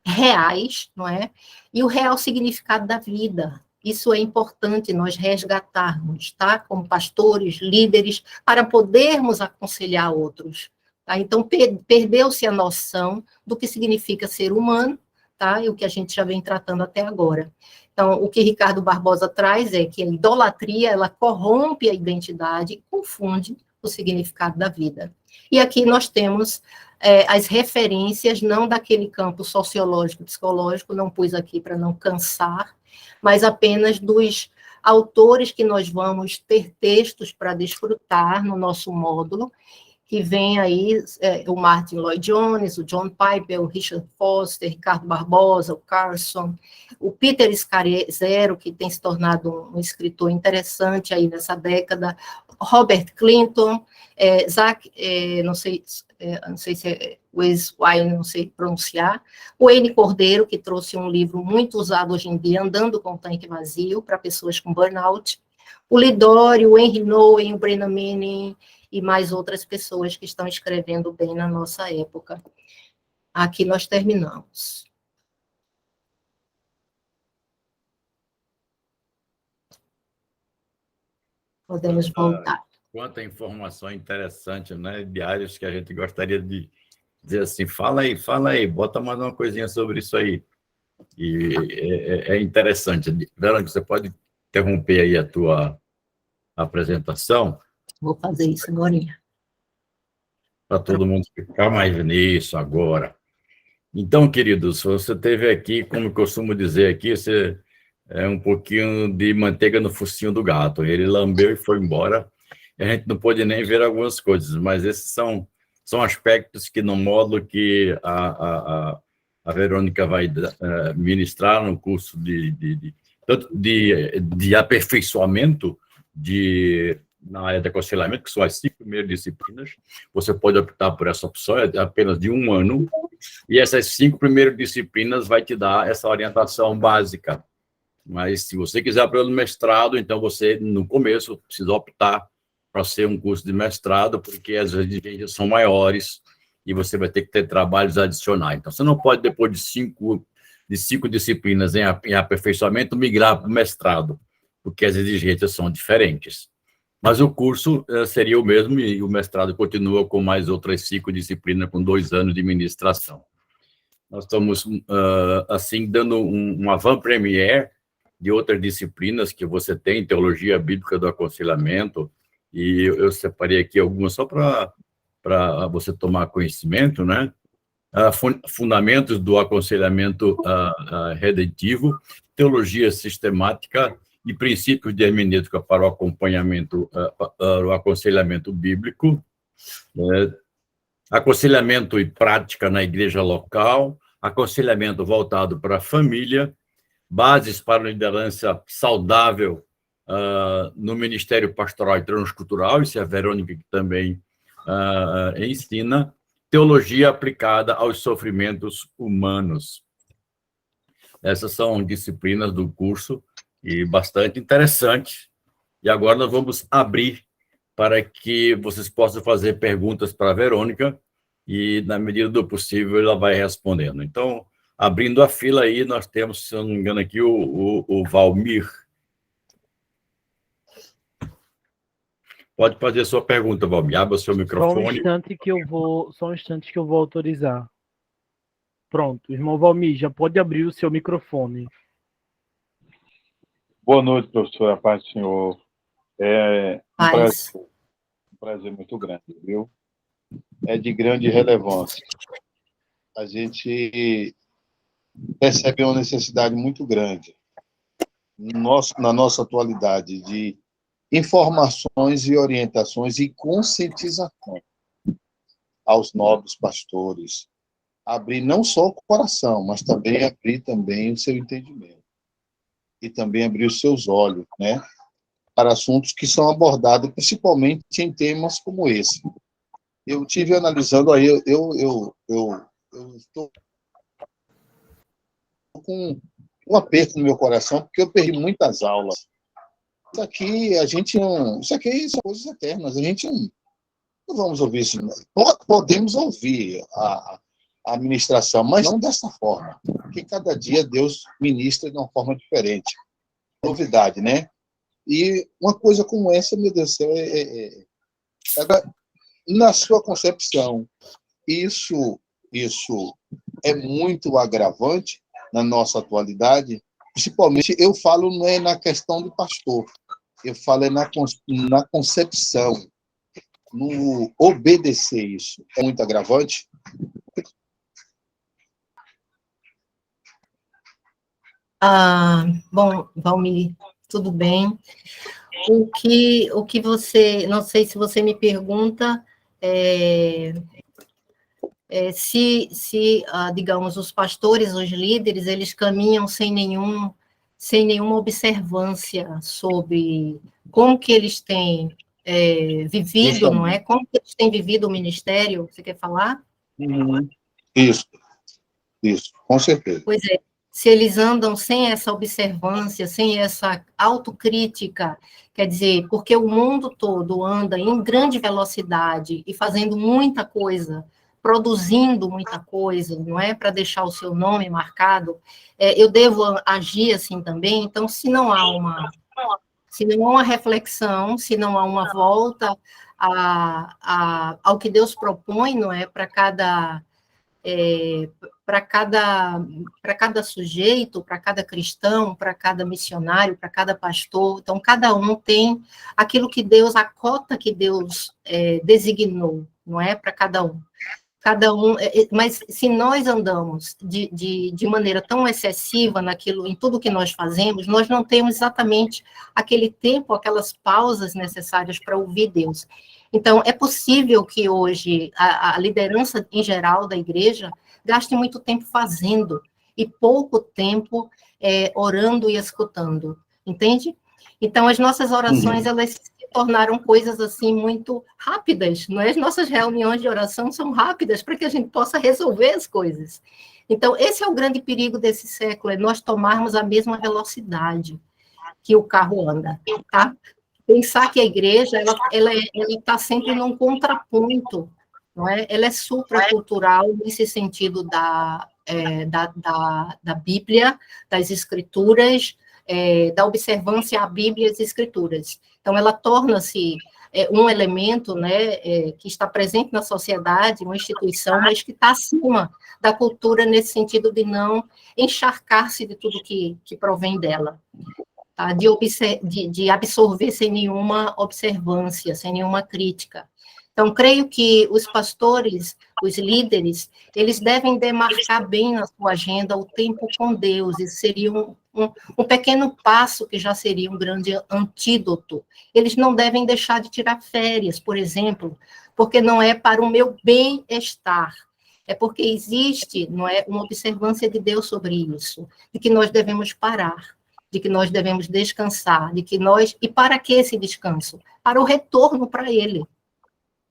reais, não é? E o real significado da vida. Isso é importante nós resgatarmos, tá? Como pastores, líderes, para podermos aconselhar outros. Tá? Então, perdeu-se a noção do que significa ser humano, tá? E o que a gente já vem tratando até agora. Então, o que Ricardo Barbosa traz é que a idolatria, ela corrompe a identidade e confunde o significado da vida. E aqui nós temos as referências, não daquele campo sociológico, psicológico, não pus aqui para não cansar, mas apenas dos autores que nós vamos ter textos para desfrutar no nosso módulo, que vem aí o Martin Lloyd Jones, o John Piper, o Richard Foster, Ricardo Barbosa, o Carson, o Peter Scazzero, que tem se tornado um escritor interessante aí nessa década, Robert Clinton, Zach, não sei se é Wise, não sei pronunciar, o Wayne Cordeiro, que trouxe um livro muito usado hoje em dia, Andando com o Tanque Vazio, para pessoas com burnout, o Lidório, o Henry Nouwen, o Brennan Manning, e mais outras pessoas que estão escrevendo bem na nossa época. Aqui nós terminamos. Podemos voltar. Quanta informação interessante, né? De áreas que a gente gostaria de dizer assim, fala aí, bota mais uma coisinha sobre isso aí. E é interessante. Verônica, você pode interromper aí a tua apresentação? Vou fazer isso agora. Para todo mundo ficar mais nisso agora. Então, queridos, você teve aqui, como eu costumo dizer aqui, você é um pouquinho de manteiga no focinho do gato. Ele lambeu e foi embora. A gente não pôde nem ver algumas coisas, mas esses são aspectos que no módulo que a Verônica vai ministrar no curso tanto de aperfeiçoamento na área de aconselhamento, que são as 5 primeiras disciplinas. Você pode optar por essa opção, é apenas de 1 ano, e essas 5 primeiras disciplinas vai te dar essa orientação básica. Mas se você quiser para o mestrado, então você, no começo, precisa optar para ser um curso de mestrado, porque as exigências são maiores e você vai ter que ter trabalhos adicionais. Então, você não pode, depois de 5 disciplinas em aperfeiçoamento, migrar para o mestrado, porque as exigências são diferentes. Mas o curso seria o mesmo e o mestrado continua com mais outras 5 disciplinas, com 2 anos de ministração. Nós estamos, assim, dando uma avant-première de outras disciplinas que você tem, Teologia Bíblica do Aconselhamento, e eu separei aqui algumas só para você tomar conhecimento, né? Fundamentos do Aconselhamento Redentivo, Teologia Sistemática e Princípios de Hermenêutica para o Acompanhamento, o Aconselhamento Bíblico, Aconselhamento e Prática na Igreja Local, Aconselhamento voltado para a família, Bases para a Liderança Saudável no Ministério Pastoral e Transcultural, isso é a Verônica que também ensina, Teologia aplicada aos sofrimentos humanos. Essas são disciplinas do curso e bastante interessantes. E agora nós vamos abrir para que vocês possam fazer perguntas para a Verônica e, na medida do possível, ela vai respondendo. Então, abrindo a fila aí, nós temos, se eu não me engano, aqui o Valmir. Pode fazer a sua pergunta, Valmir. Abra o seu microfone. Só um instante que eu vou autorizar. Pronto, irmão Valmir, já pode abrir o seu microfone. Boa noite, professora. Paz do Senhor. É um prazer muito grande, viu? É de grande relevância. A gente percebe uma necessidade muito grande na nossa atualidade de informações e orientações e conscientização aos novos pastores. Abrir não só o coração, mas também abrir também o seu entendimento. E também abrir os seus olhos, né, para assuntos que são abordados principalmente em temas como esse. Eu tive analisando aí, eu estou com um aperto no meu coração, porque eu perdi muitas aulas. aqui a gente não... Isso aqui são coisas eternas. A gente não vamos ouvir isso. Podemos ouvir a administração, mas não dessa forma. Porque cada dia Deus ministra de uma forma diferente. Novidade, né? E uma coisa como essa, meu Deus do céu, na sua concepção, isso é muito agravante na nossa atualidade. Principalmente, eu falo não é na questão do pastor, eu falo na concepção, no obedecer isso. É muito agravante. Bom, Valmir, tudo bem. O que você, não sei se você me pergunta se digamos, os pastores, os líderes, eles caminham sem nenhuma observância sobre como que eles têm vivido, não é? Como que eles têm vivido o ministério, você quer falar? Isso, com certeza. Pois é, se eles andam sem essa observância, sem essa autocrítica, quer dizer, porque o mundo todo anda em grande velocidade e fazendo muita coisa, produzindo muita coisa, não é? Para deixar o seu nome marcado, eu devo agir assim também. Então, se não há uma reflexão, se não há uma volta ao que Deus propõe, não é? Para cada sujeito, para cada cristão, para cada missionário, para cada pastor. Então, cada um tem aquilo que Deus, a cota que Deus designou, não é? Para cada um. Mas se nós andamos de maneira tão excessiva em tudo que nós fazemos, nós não temos exatamente aquele tempo, aquelas pausas necessárias para ouvir Deus. Então, é possível que hoje a liderança em geral da igreja gaste muito tempo fazendo e pouco tempo orando e escutando, entende? Então, as nossas orações, elas se tornaram coisas assim muito rápidas, não é? As nossas reuniões de oração são rápidas para que a gente possa resolver as coisas. Então, esse é o grande perigo desse século, é nós tomarmos a mesma velocidade que o carro anda, tá? Pensar que a igreja, ela está sempre num contraponto, não é? Ela é supracultural nesse sentido da Bíblia, das Escrituras, da observância à Bíblia e às Escrituras. Então, ela torna-se um elemento, né, que está presente na sociedade, uma instituição, mas que está acima da cultura nesse sentido de não encharcar-se de tudo que provém dela. Tá? De absorver sem nenhuma observância, sem nenhuma crítica. Então, creio que os pastores, os líderes, eles devem demarcar bem na sua agenda o tempo com Deus. Isso seria um pequeno passo que já seria um grande antídoto. Eles não devem deixar de tirar férias, por exemplo, porque não é para o meu bem-estar. É porque existe, não é, uma observância de Deus sobre isso, de que nós devemos parar, de que nós devemos descansar, e para que esse descanso? Para o retorno para Ele.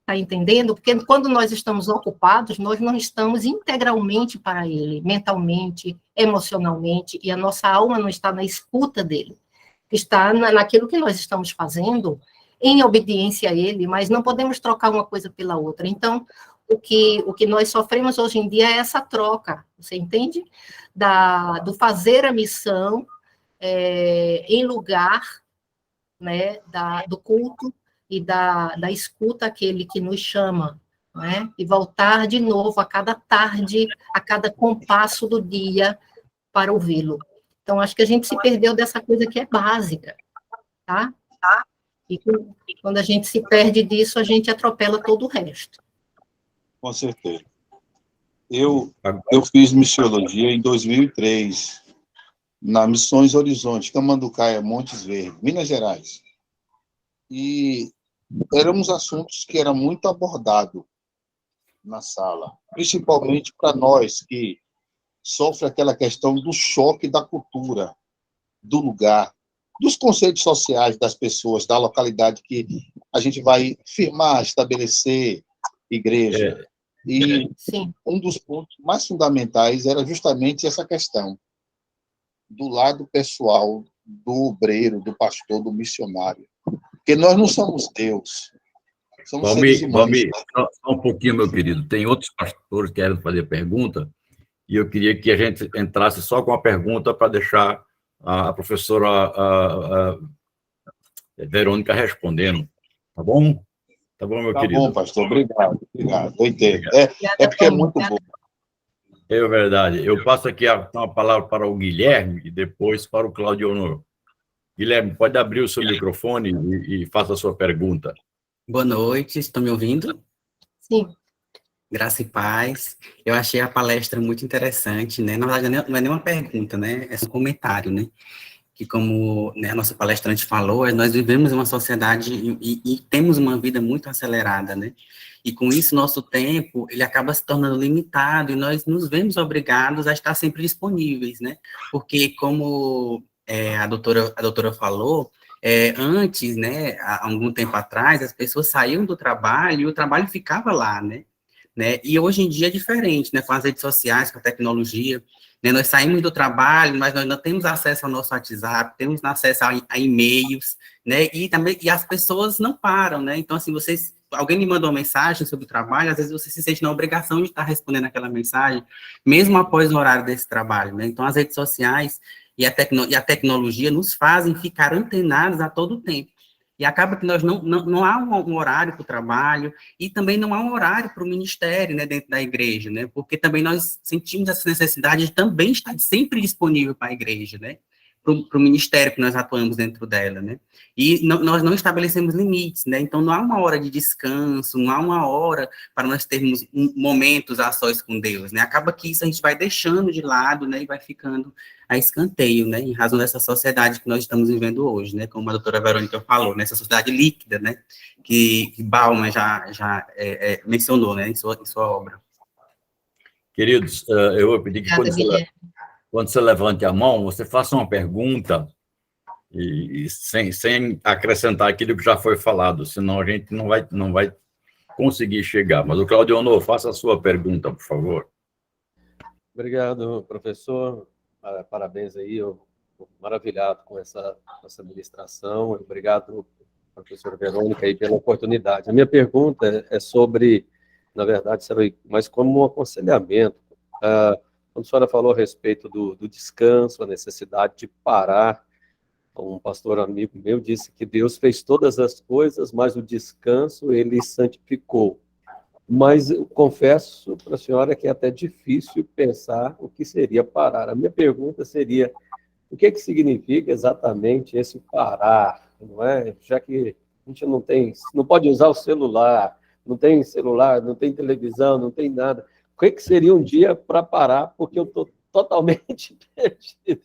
Está entendendo? Porque quando nós estamos ocupados, nós não estamos integralmente para Ele, mentalmente, emocionalmente, e a nossa alma não está na escuta dEle. Está naquilo que nós estamos fazendo, em obediência a Ele, mas não podemos trocar uma coisa pela outra. Então, o que nós sofremos hoje em dia é essa troca, você entende? Do fazer a missão em lugar, né, do culto, e da escuta àquele que nos chama, né? E voltar de novo a cada tarde, a cada compasso do dia, para ouvi-lo. Então, acho que a gente se perdeu dessa coisa que é básica, tá? E quando a gente se perde disso, a gente atropela todo o resto. Com certeza. Eu fiz missiologia em 2003, na Missões Horizonte, Camanducaia, Montes Verdes, Minas Gerais. E eram uns assuntos que eram muito abordados na sala, principalmente para nós que sofrem aquela questão do choque da cultura, do lugar, dos conceitos sociais das pessoas, da localidade que a gente vai firmar, estabelecer igreja. E Sim. Um dos pontos mais fundamentais era justamente essa questão do lado pessoal do obreiro, do pastor, do missionário. Porque nós não somos Deus. Somos seres humanos. Valmir, só um pouquinho, meu querido. Tem outros pastores que querem fazer pergunta, e eu queria que a gente entrasse só com a pergunta para deixar a professora Verônica respondendo. Tá bom? Tá bom, meu querido? Tá bom, pastor. Obrigado. Eu entendo. É porque é muito bom. É verdade. Eu passo aqui a palavra para o Guilherme e depois para o Claudio Honor. Guilherme, pode abrir o seu microfone e faça a sua pergunta. Boa noite, estão me ouvindo? Sim. Graça e paz. Eu achei a palestra muito interessante, né? Na verdade, não é nenhuma pergunta, né? É um comentário, né? Que como, né, a nossa palestrante falou, nós vivemos uma sociedade e temos uma vida muito acelerada, né? E com isso, nosso tempo, ele acaba se tornando limitado e nós nos vemos obrigados a estar sempre disponíveis, né? Porque como a doutora falou, antes, né, há algum tempo atrás, as pessoas saíam do trabalho e o trabalho ficava lá, né? E hoje em dia é diferente, né? Com as redes sociais, com a tecnologia, né? Nós saímos do trabalho, mas nós não temos acesso ao nosso WhatsApp, temos acesso a e-mails, né? E as pessoas não param, né? Então, assim, alguém me mandou uma mensagem sobre o trabalho, às vezes você se sente na obrigação de estar respondendo aquela mensagem, mesmo após o horário desse trabalho, né? Então, as redes sociais e a tecnologia nos fazem ficar antenados a todo tempo. E acaba que nós não há um horário para o trabalho e também não há um horário para o ministério, né, dentro da igreja, né, porque também nós sentimos essa necessidade de também estar sempre disponível para a igreja, né, para o ministério que nós atuamos dentro dela, né, e nós não estabelecemos limites, né, então não há uma hora de descanso, não há uma hora para nós termos momentos a sós com Deus, né, acaba que isso a gente vai deixando de lado, né, e vai ficando a escanteio, né, em razão dessa sociedade que nós estamos vivendo hoje, né, como a doutora Verônica falou, nessa sociedade líquida, né, que Bauman já mencionou, né, em sua obra. Queridos, eu vou pedir que quando você levante a mão, você faça uma pergunta e sem acrescentar aquilo que já foi falado, senão a gente não vai conseguir chegar. Mas o Claudio Honor, faça a sua pergunta, por favor. Obrigado, professor. Parabéns aí, eu estou maravilhado com essa ministração. Obrigado, professora Verônica, aí, pela oportunidade. A minha pergunta é sobre, na verdade, mais como um aconselhamento. Quando a senhora falou a respeito do descanso, a necessidade de parar, um pastor amigo meu disse que Deus fez todas as coisas, mas o descanso ele santificou. Mas eu confesso para a senhora que é até difícil pensar o que seria parar. A minha pergunta seria, o que significa exatamente esse parar, não é? Já que a gente não pode usar o celular, não tem televisão, não tem nada. O que seria um dia para parar? Porque eu estou totalmente perdido.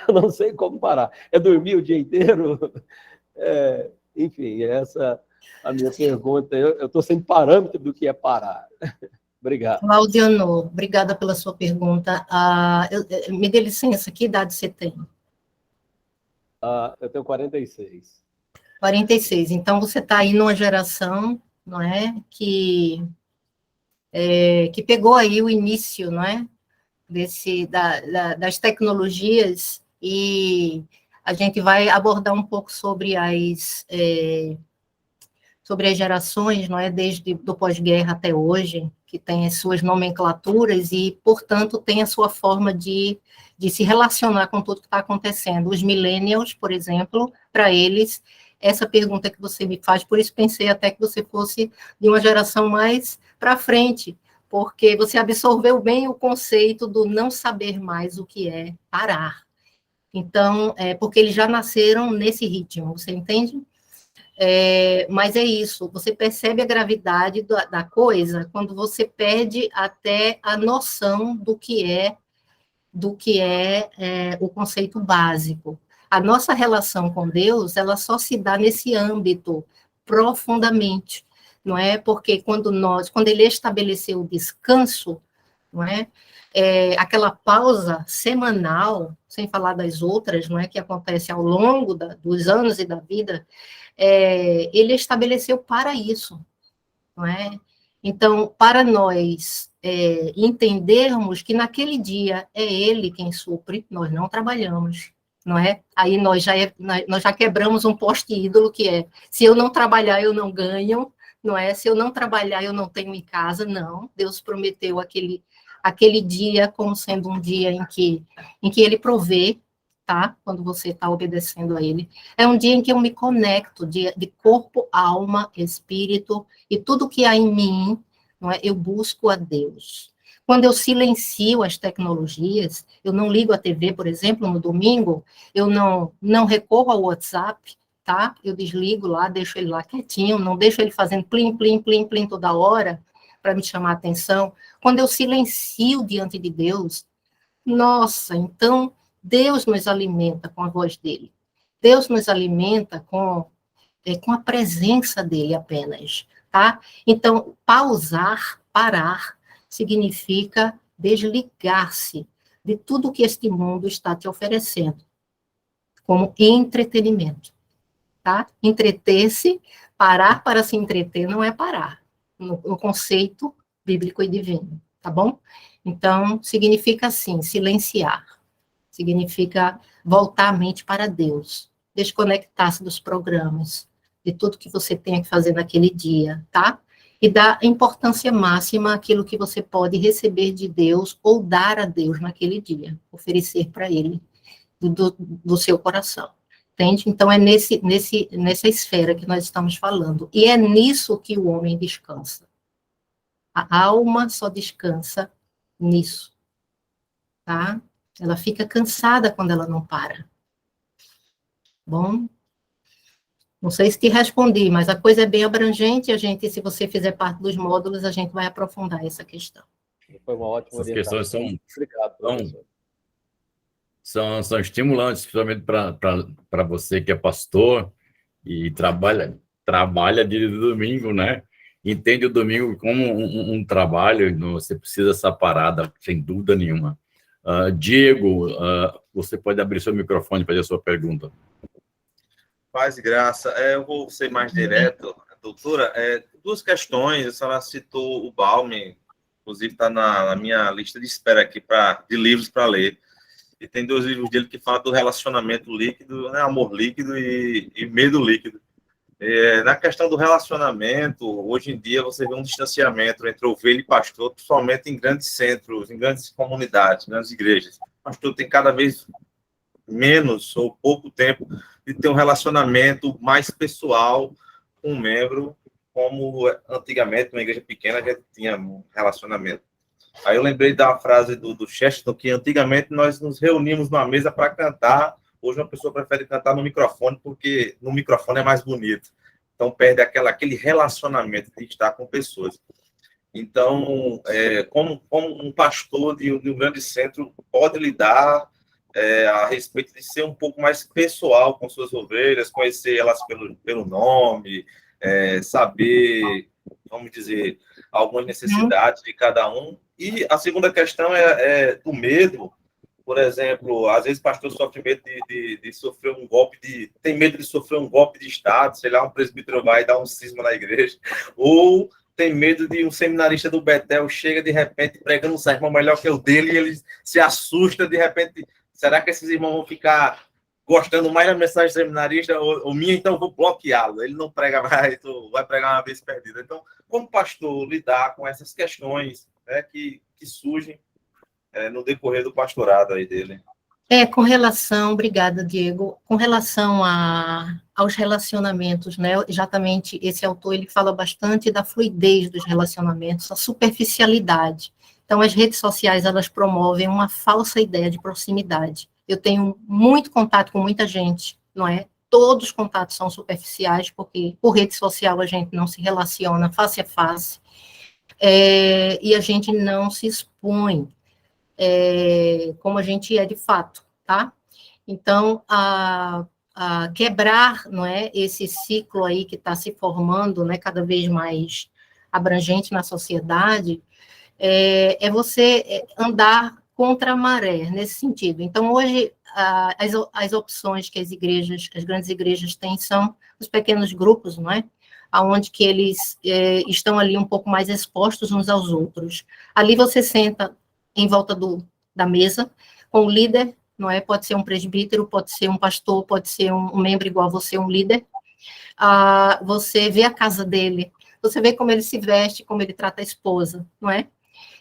Eu não sei como parar. É dormir o dia inteiro? Enfim, essa a minha pergunta. Eu estou sem parâmetro do que é parar. Obrigado. Claudio Honor, obrigada pela sua pergunta. Me dê licença, que idade você tem? Eu tenho 46. 46. Então, você está aí numa geração, não é, que pegou aí o início, não é, das tecnologias, e a gente vai abordar um pouco sobre as gerações, não é, desde do pós-guerra até hoje, que tem as suas nomenclaturas e, portanto, tem a sua forma de se relacionar com tudo que está acontecendo. Os millennials, por exemplo, para eles, essa pergunta que você me faz, por isso pensei até que você fosse de uma geração mais para frente, porque você absorveu bem o conceito do não saber mais o que é parar. Então, porque eles já nasceram nesse ritmo, você entende? Mas é isso, você percebe a gravidade da coisa quando você perde até a noção do que é o conceito básico. A nossa relação com Deus, ela só se dá nesse âmbito profundamente, não é? Porque quando ele estabeleceu o descanso, não é? Aquela pausa semanal, sem falar das outras, não é, que acontece ao longo dos anos e da vida, ele estabeleceu para isso, não é? Então, para nós entendermos que naquele dia é ele quem supre, nós não trabalhamos, não é? Aí nós já quebramos um poste ídolo, que é, se eu não trabalhar, eu não ganho, não é? Se eu não trabalhar, eu não tenho em casa, não. Deus prometeu aquele dia como sendo um dia em que ele provê, tá? Quando você está obedecendo a ele. É um dia em que eu me conecto de corpo, alma, espírito, e tudo que há em mim, não é? Eu busco a Deus. Quando eu silencio as tecnologias, eu não ligo a TV, por exemplo, no domingo, eu não recorro ao WhatsApp, tá? Eu desligo lá, deixo ele lá quietinho, não deixo ele fazendo plim, plim, plim, plim toda hora para me chamar a atenção. Quando eu silencio diante de Deus, nossa, então Deus nos alimenta com a voz dele. Deus nos alimenta com a presença dele apenas, tá? Então, parar, significa desligar-se de tudo que este mundo está te oferecendo, como entretenimento, tá? Entreter-se, parar para se entreter não é parar, no conceito bíblico e divino, tá bom? Então, significa assim, silenciar, significa voltar a mente para Deus, desconectar-se dos programas, de tudo que você tem que fazer naquele dia, tá? E dar importância máxima àquilo que você pode receber de Deus ou dar a Deus naquele dia, oferecer para Ele do seu coração, entende? Então, é nessa esfera que nós estamos falando, e é nisso que o homem descansa. A alma só descansa nisso, tá? Ela fica cansada quando ela não para. Bom, não sei se te respondi, mas a coisa é bem abrangente, se você fizer parte dos módulos, a gente vai aprofundar essa questão. Foi uma ótima Essas questões Obrigado, professor. São estimulantes, principalmente para você que é pastor e trabalha de domingo, né? Entende o domingo como um trabalho, você precisa dessa parada, sem dúvida nenhuma. Diego, você pode abrir seu microfone para fazer a sua pergunta. Paz e graça. Eu vou ser mais direto, doutora. Duas questões. A senhora citou o Balme, inclusive está na minha lista de espera aqui de livros para ler. E tem 2 livros dele que falam do relacionamento líquido, né, amor líquido e medo líquido. Na questão do relacionamento, hoje em dia você vê um distanciamento entre ovelha e pastor, principalmente em grandes centros, em grandes comunidades, grandes igrejas. O pastor tem cada vez menos ou pouco tempo de ter um relacionamento mais pessoal com um membro, como antigamente, numa igreja pequena, a gente tinha um relacionamento. Aí eu lembrei da frase do Chesterton, que antigamente nós nos reuníamos numa mesa para cantar, hoje uma pessoa prefere cantar no microfone, porque no microfone é mais bonito. Então perde aquele relacionamento de estar com pessoas. Então, como um pastor de um grande centro pode lidar a respeito de ser um pouco mais pessoal com suas ovelhas, conhecer elas pelo nome, saber, vamos dizer, algumas necessidades de cada um. E a segunda questão é do medo. Por exemplo, às vezes o pastor sofre medo de sofrer um golpe tem medo de sofrer um golpe de Estado, sei lá, um presbítero vai dar um cisma na igreja, ou tem medo de um seminarista do Betel chega de repente pregando um sermão melhor que o dele e ele se assusta de repente. Será que esses irmãos vão ficar gostando mais da mensagem seminarista ou minha? Então eu vou bloqueá-lo. Ele não prega mais, vai pregar uma vez perdida. Então, como pastor, lidar com essas questões, né, que surgem no decorrer do pastorado aí dele? Com relação, obrigada, Diego, com relação aos relacionamentos, né, exatamente, esse autor, ele fala bastante da fluidez dos relacionamentos, a superficialidade. Então, as redes sociais, elas promovem uma falsa ideia de proximidade. Eu tenho muito contato com muita gente, não é? Todos os contatos são superficiais, porque por rede social a gente não se relaciona face a face, e a gente não se expõe como a gente é de fato, tá? Então, a quebrar, não é, esse ciclo aí que está se formando, né, cada vez mais abrangente na sociedade, é você andar contra a maré, nesse sentido. Então, hoje, as opções que as grandes igrejas têm são os pequenos grupos, não é? Onde que eles estão ali um pouco mais expostos uns aos outros. Ali você senta em volta da mesa, com o líder, não é? Pode ser um presbítero, pode ser um pastor, pode ser um membro igual a você, um líder. Você vê a casa dele, você vê como ele se veste, como ele trata a esposa, não é?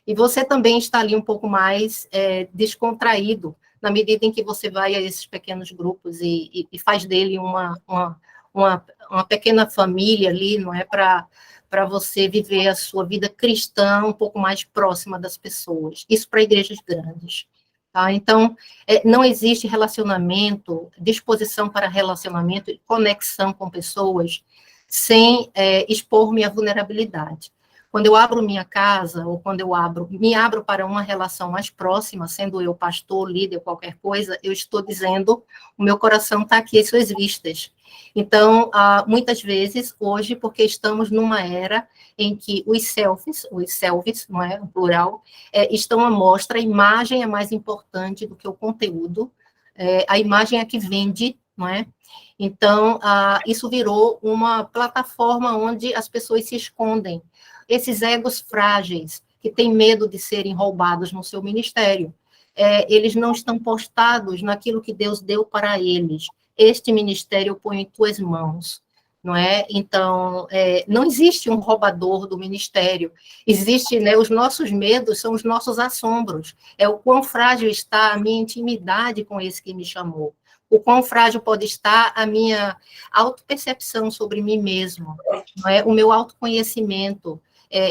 E você também está ali um pouco mais descontraído, na medida em que você vai a esses pequenos grupos e faz dele uma pequena família ali, não é? Para você viver a sua vida cristã um pouco mais próxima das pessoas. Isso para igrejas grandes. Tá? Então, não existe relacionamento, disposição para relacionamento e conexão com pessoas sem expor minha vulnerabilidade. Quando eu abro minha casa, ou quando eu me abro para uma relação mais próxima, sendo eu pastor, líder, qualquer coisa, eu estou dizendo, o meu coração está aqui às suas vistas. Então, muitas vezes, hoje, porque estamos numa era em que os selfies, não é, o plural, estão à mostra, a imagem é mais importante do que o conteúdo, a imagem é que vende, não é? Então, isso virou uma plataforma onde as pessoas se escondem. Esses egos frágeis, que têm medo de serem roubados no seu ministério, eles não estão postados naquilo que Deus deu para eles. Este ministério eu ponho em tuas mãos, não é? Então, não existe um roubador do ministério. Existe, né, os nossos medos são os nossos assombros. É o quão frágil está a minha intimidade com esse que me chamou. O quão frágil pode estar a minha autopercepção sobre mim mesmo, não é? O meu autoconhecimento.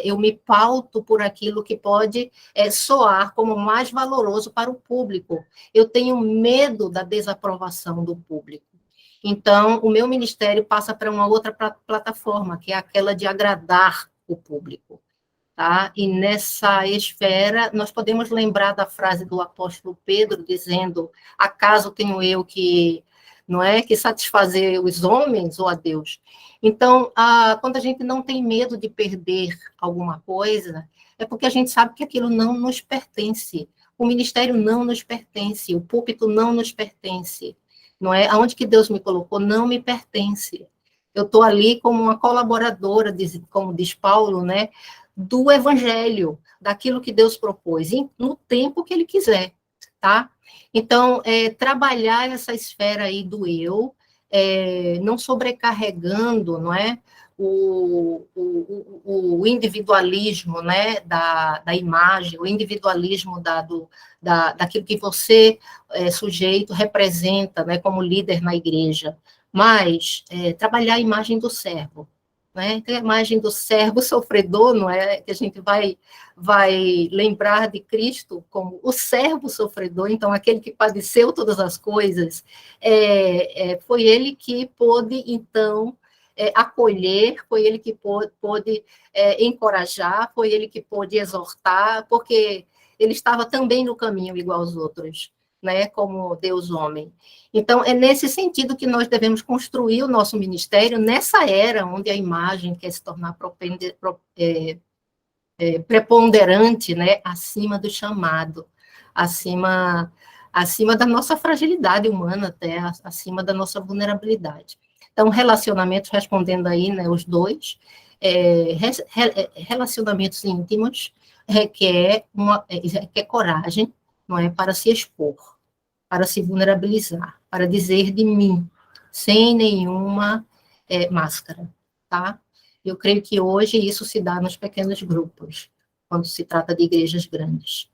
Eu me pauto por aquilo que pode soar como mais valoroso para o público. Eu tenho medo da desaprovação do público. Então, o meu ministério passa para uma outra plataforma, que é aquela de agradar o público. Tá? E nessa esfera, nós podemos lembrar da frase do apóstolo Pedro, dizendo, acaso tenho eu que, não é, que satisfazer os homens ou a Deus? Então, quando a gente não tem medo de perder alguma coisa, é porque a gente sabe que aquilo não nos pertence. O ministério não nos pertence, o púlpito não nos pertence, não é? Aonde que Deus me colocou não me pertence. Eu estou ali como uma colaboradora, como diz Paulo, né, do evangelho, daquilo que Deus propôs, no tempo que ele quiser, tá? Então, trabalhar essa esfera aí do eu, não sobrecarregando, não é, o individualismo, né, da imagem, o individualismo daquilo que você, sujeito, representa, né, como líder na igreja, mas trabalhar a imagem do servo, né? Então, a imagem do servo sofredor, não é? Que a gente vai lembrar de Cristo como o servo sofredor, então, aquele que padeceu todas as coisas, foi ele que pôde, então, acolher, foi ele que pôde encorajar, foi ele que pôde exortar, porque ele estava também no caminho igual aos outros, né? Como Deus homem. Então, é nesse sentido que nós devemos construir o nosso ministério, nessa era onde a imagem quer se tornar preponderante, né, acima do chamado, acima da nossa fragilidade humana, até acima da nossa vulnerabilidade. Então, relacionamentos, respondendo aí, né, os dois, relacionamentos íntimos requer coragem, não é, para se expor, para se vulnerabilizar, para dizer de mim, sem nenhuma máscara, tá? Eu creio que hoje isso se dá nos pequenos grupos, quando se trata de igrejas grandes.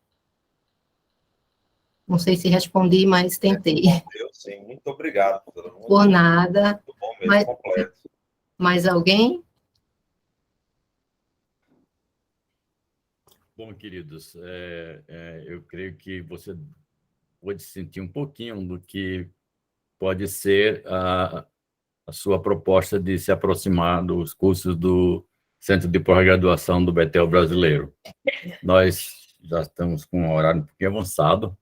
Não sei se respondi, mas tentei. Sim, muito obrigado. Por nada. Muito bom mesmo, completo. Mais alguém? Bom, queridos, eu creio que você pode sentir um pouquinho do que pode ser a sua proposta de se aproximar dos cursos do Centro de Pós-Graduação do Betel Brasileiro. Nós já estamos com um horário um pouquinho avançado.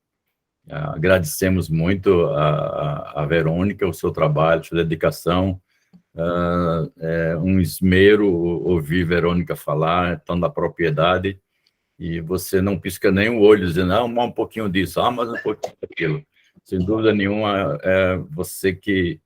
Agradecemos muito a Verônica, o seu trabalho, a sua dedicação. Um esmero ouvir Verônica falar, tão da propriedade, e você não pisca nem o olho, dizendo, um pouquinho disso, mas um pouquinho daquilo. Sem dúvida nenhuma, você que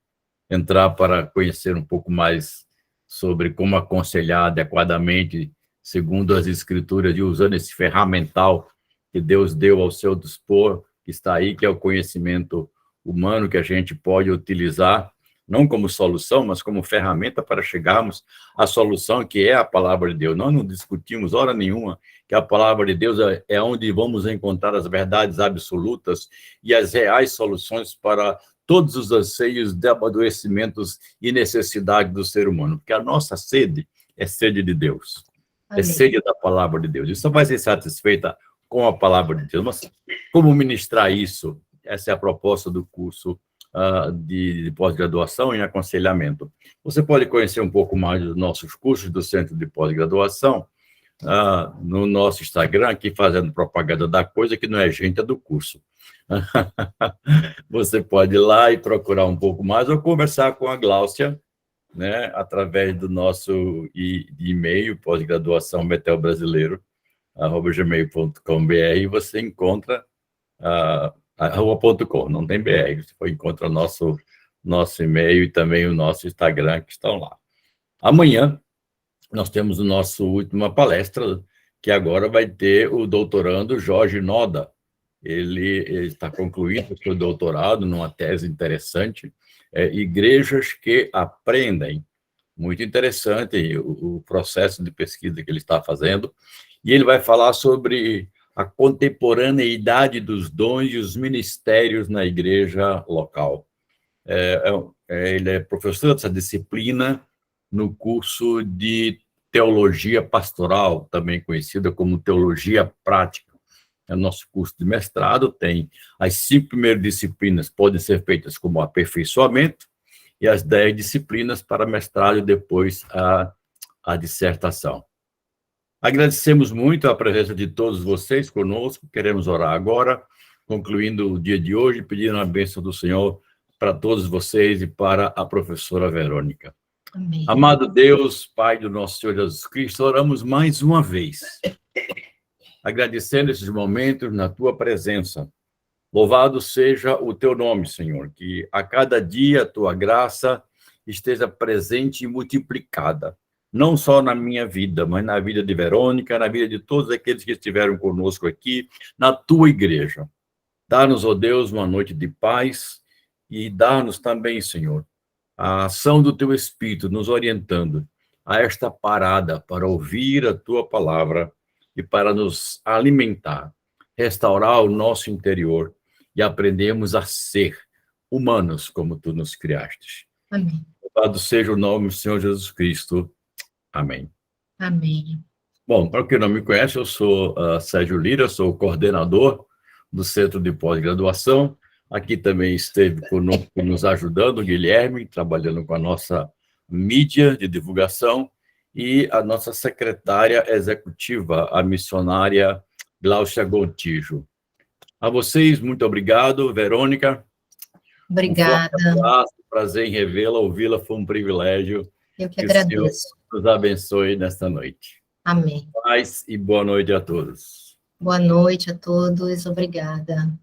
entrar para conhecer um pouco mais sobre como aconselhar adequadamente, segundo as Escrituras, e usando esse ferramental que Deus deu ao seu dispor, que está aí, que é o conhecimento humano que a gente pode utilizar, não como solução, mas como ferramenta para chegarmos à solução, que é a palavra de Deus. Nós não discutimos hora nenhuma que a palavra de Deus é onde vamos encontrar as verdades absolutas e as reais soluções para todos os anseios de adoecimentos e necessidades do ser humano, porque a nossa sede é sede de Deus, é sede da palavra de Deus. Isso só vai ser satisfeita com a palavra de Deus. Mas como ministrar isso? Essa é a proposta do curso de pós-graduação em aconselhamento. Você pode conhecer um pouco mais dos nossos cursos do Centro de Pós-Graduação no nosso Instagram, aqui fazendo propaganda da coisa, que não é gente, é do curso. Você pode ir lá e procurar um pouco mais ou conversar com a Gláucia, né, através do nosso e-mail, pós-graduação betelbrasileiro@gmail.com.br, você encontra @.com, não tem BR, você encontra nosso e-mail e também o nosso Instagram, que estão lá. Amanhã nós temos a nossa última palestra, que agora vai ter o doutorando Jorge Noda. Ele está concluindo o seu doutorado numa tese interessante, Igrejas que Aprendem. Muito interessante o processo de pesquisa que ele está fazendo. E ele vai falar sobre a contemporaneidade dos dons e os ministérios na igreja local. Ele é professor dessa disciplina no curso de Teologia Pastoral, também conhecida como Teologia Prática. O nosso curso de mestrado tem as 5 primeiras disciplinas, podem ser feitas como aperfeiçoamento, e as 10 disciplinas para mestrado e depois a dissertação. Agradecemos muito a presença de todos vocês conosco, queremos orar agora, concluindo o dia de hoje, pedindo a bênção do Senhor para todos vocês e para a professora Verônica. Amém. Amado Deus, Pai do nosso Senhor Jesus Cristo, oramos mais uma vez, agradecendo esses momentos na Tua presença. Louvado seja o Teu nome, Senhor, que a cada dia a Tua graça esteja presente e multiplicada, não só na minha vida, mas na vida de Verônica, na vida de todos aqueles que estiveram conosco aqui, na Tua igreja. Dá-nos, ó Deus, uma noite de paz e dá-nos também, Senhor, a ação do Teu Espírito nos orientando a esta parada para ouvir a Tua palavra e para nos alimentar, restaurar o nosso interior e aprendermos a ser humanos como Tu nos criaste. Amém. Louvado seja o nome do Senhor Jesus Cristo. Amém. Amém. Bom, para quem não me conhece, eu sou Sérgio Lira, sou o coordenador do Centro de Pós-Graduação. Aqui também esteve conosco, nos ajudando, o Guilherme, trabalhando com a nossa mídia de divulgação, e a nossa secretária executiva, a missionária Gláucia Gontijo. A vocês, muito obrigado. Verônica. Obrigada. Um abraço, prazer em revê-la, ouvi-la, foi um privilégio. Eu que agradeço. O Senhor nos abençoe nesta noite. Amém. Paz e boa noite a todos. Boa noite a todos. Obrigada.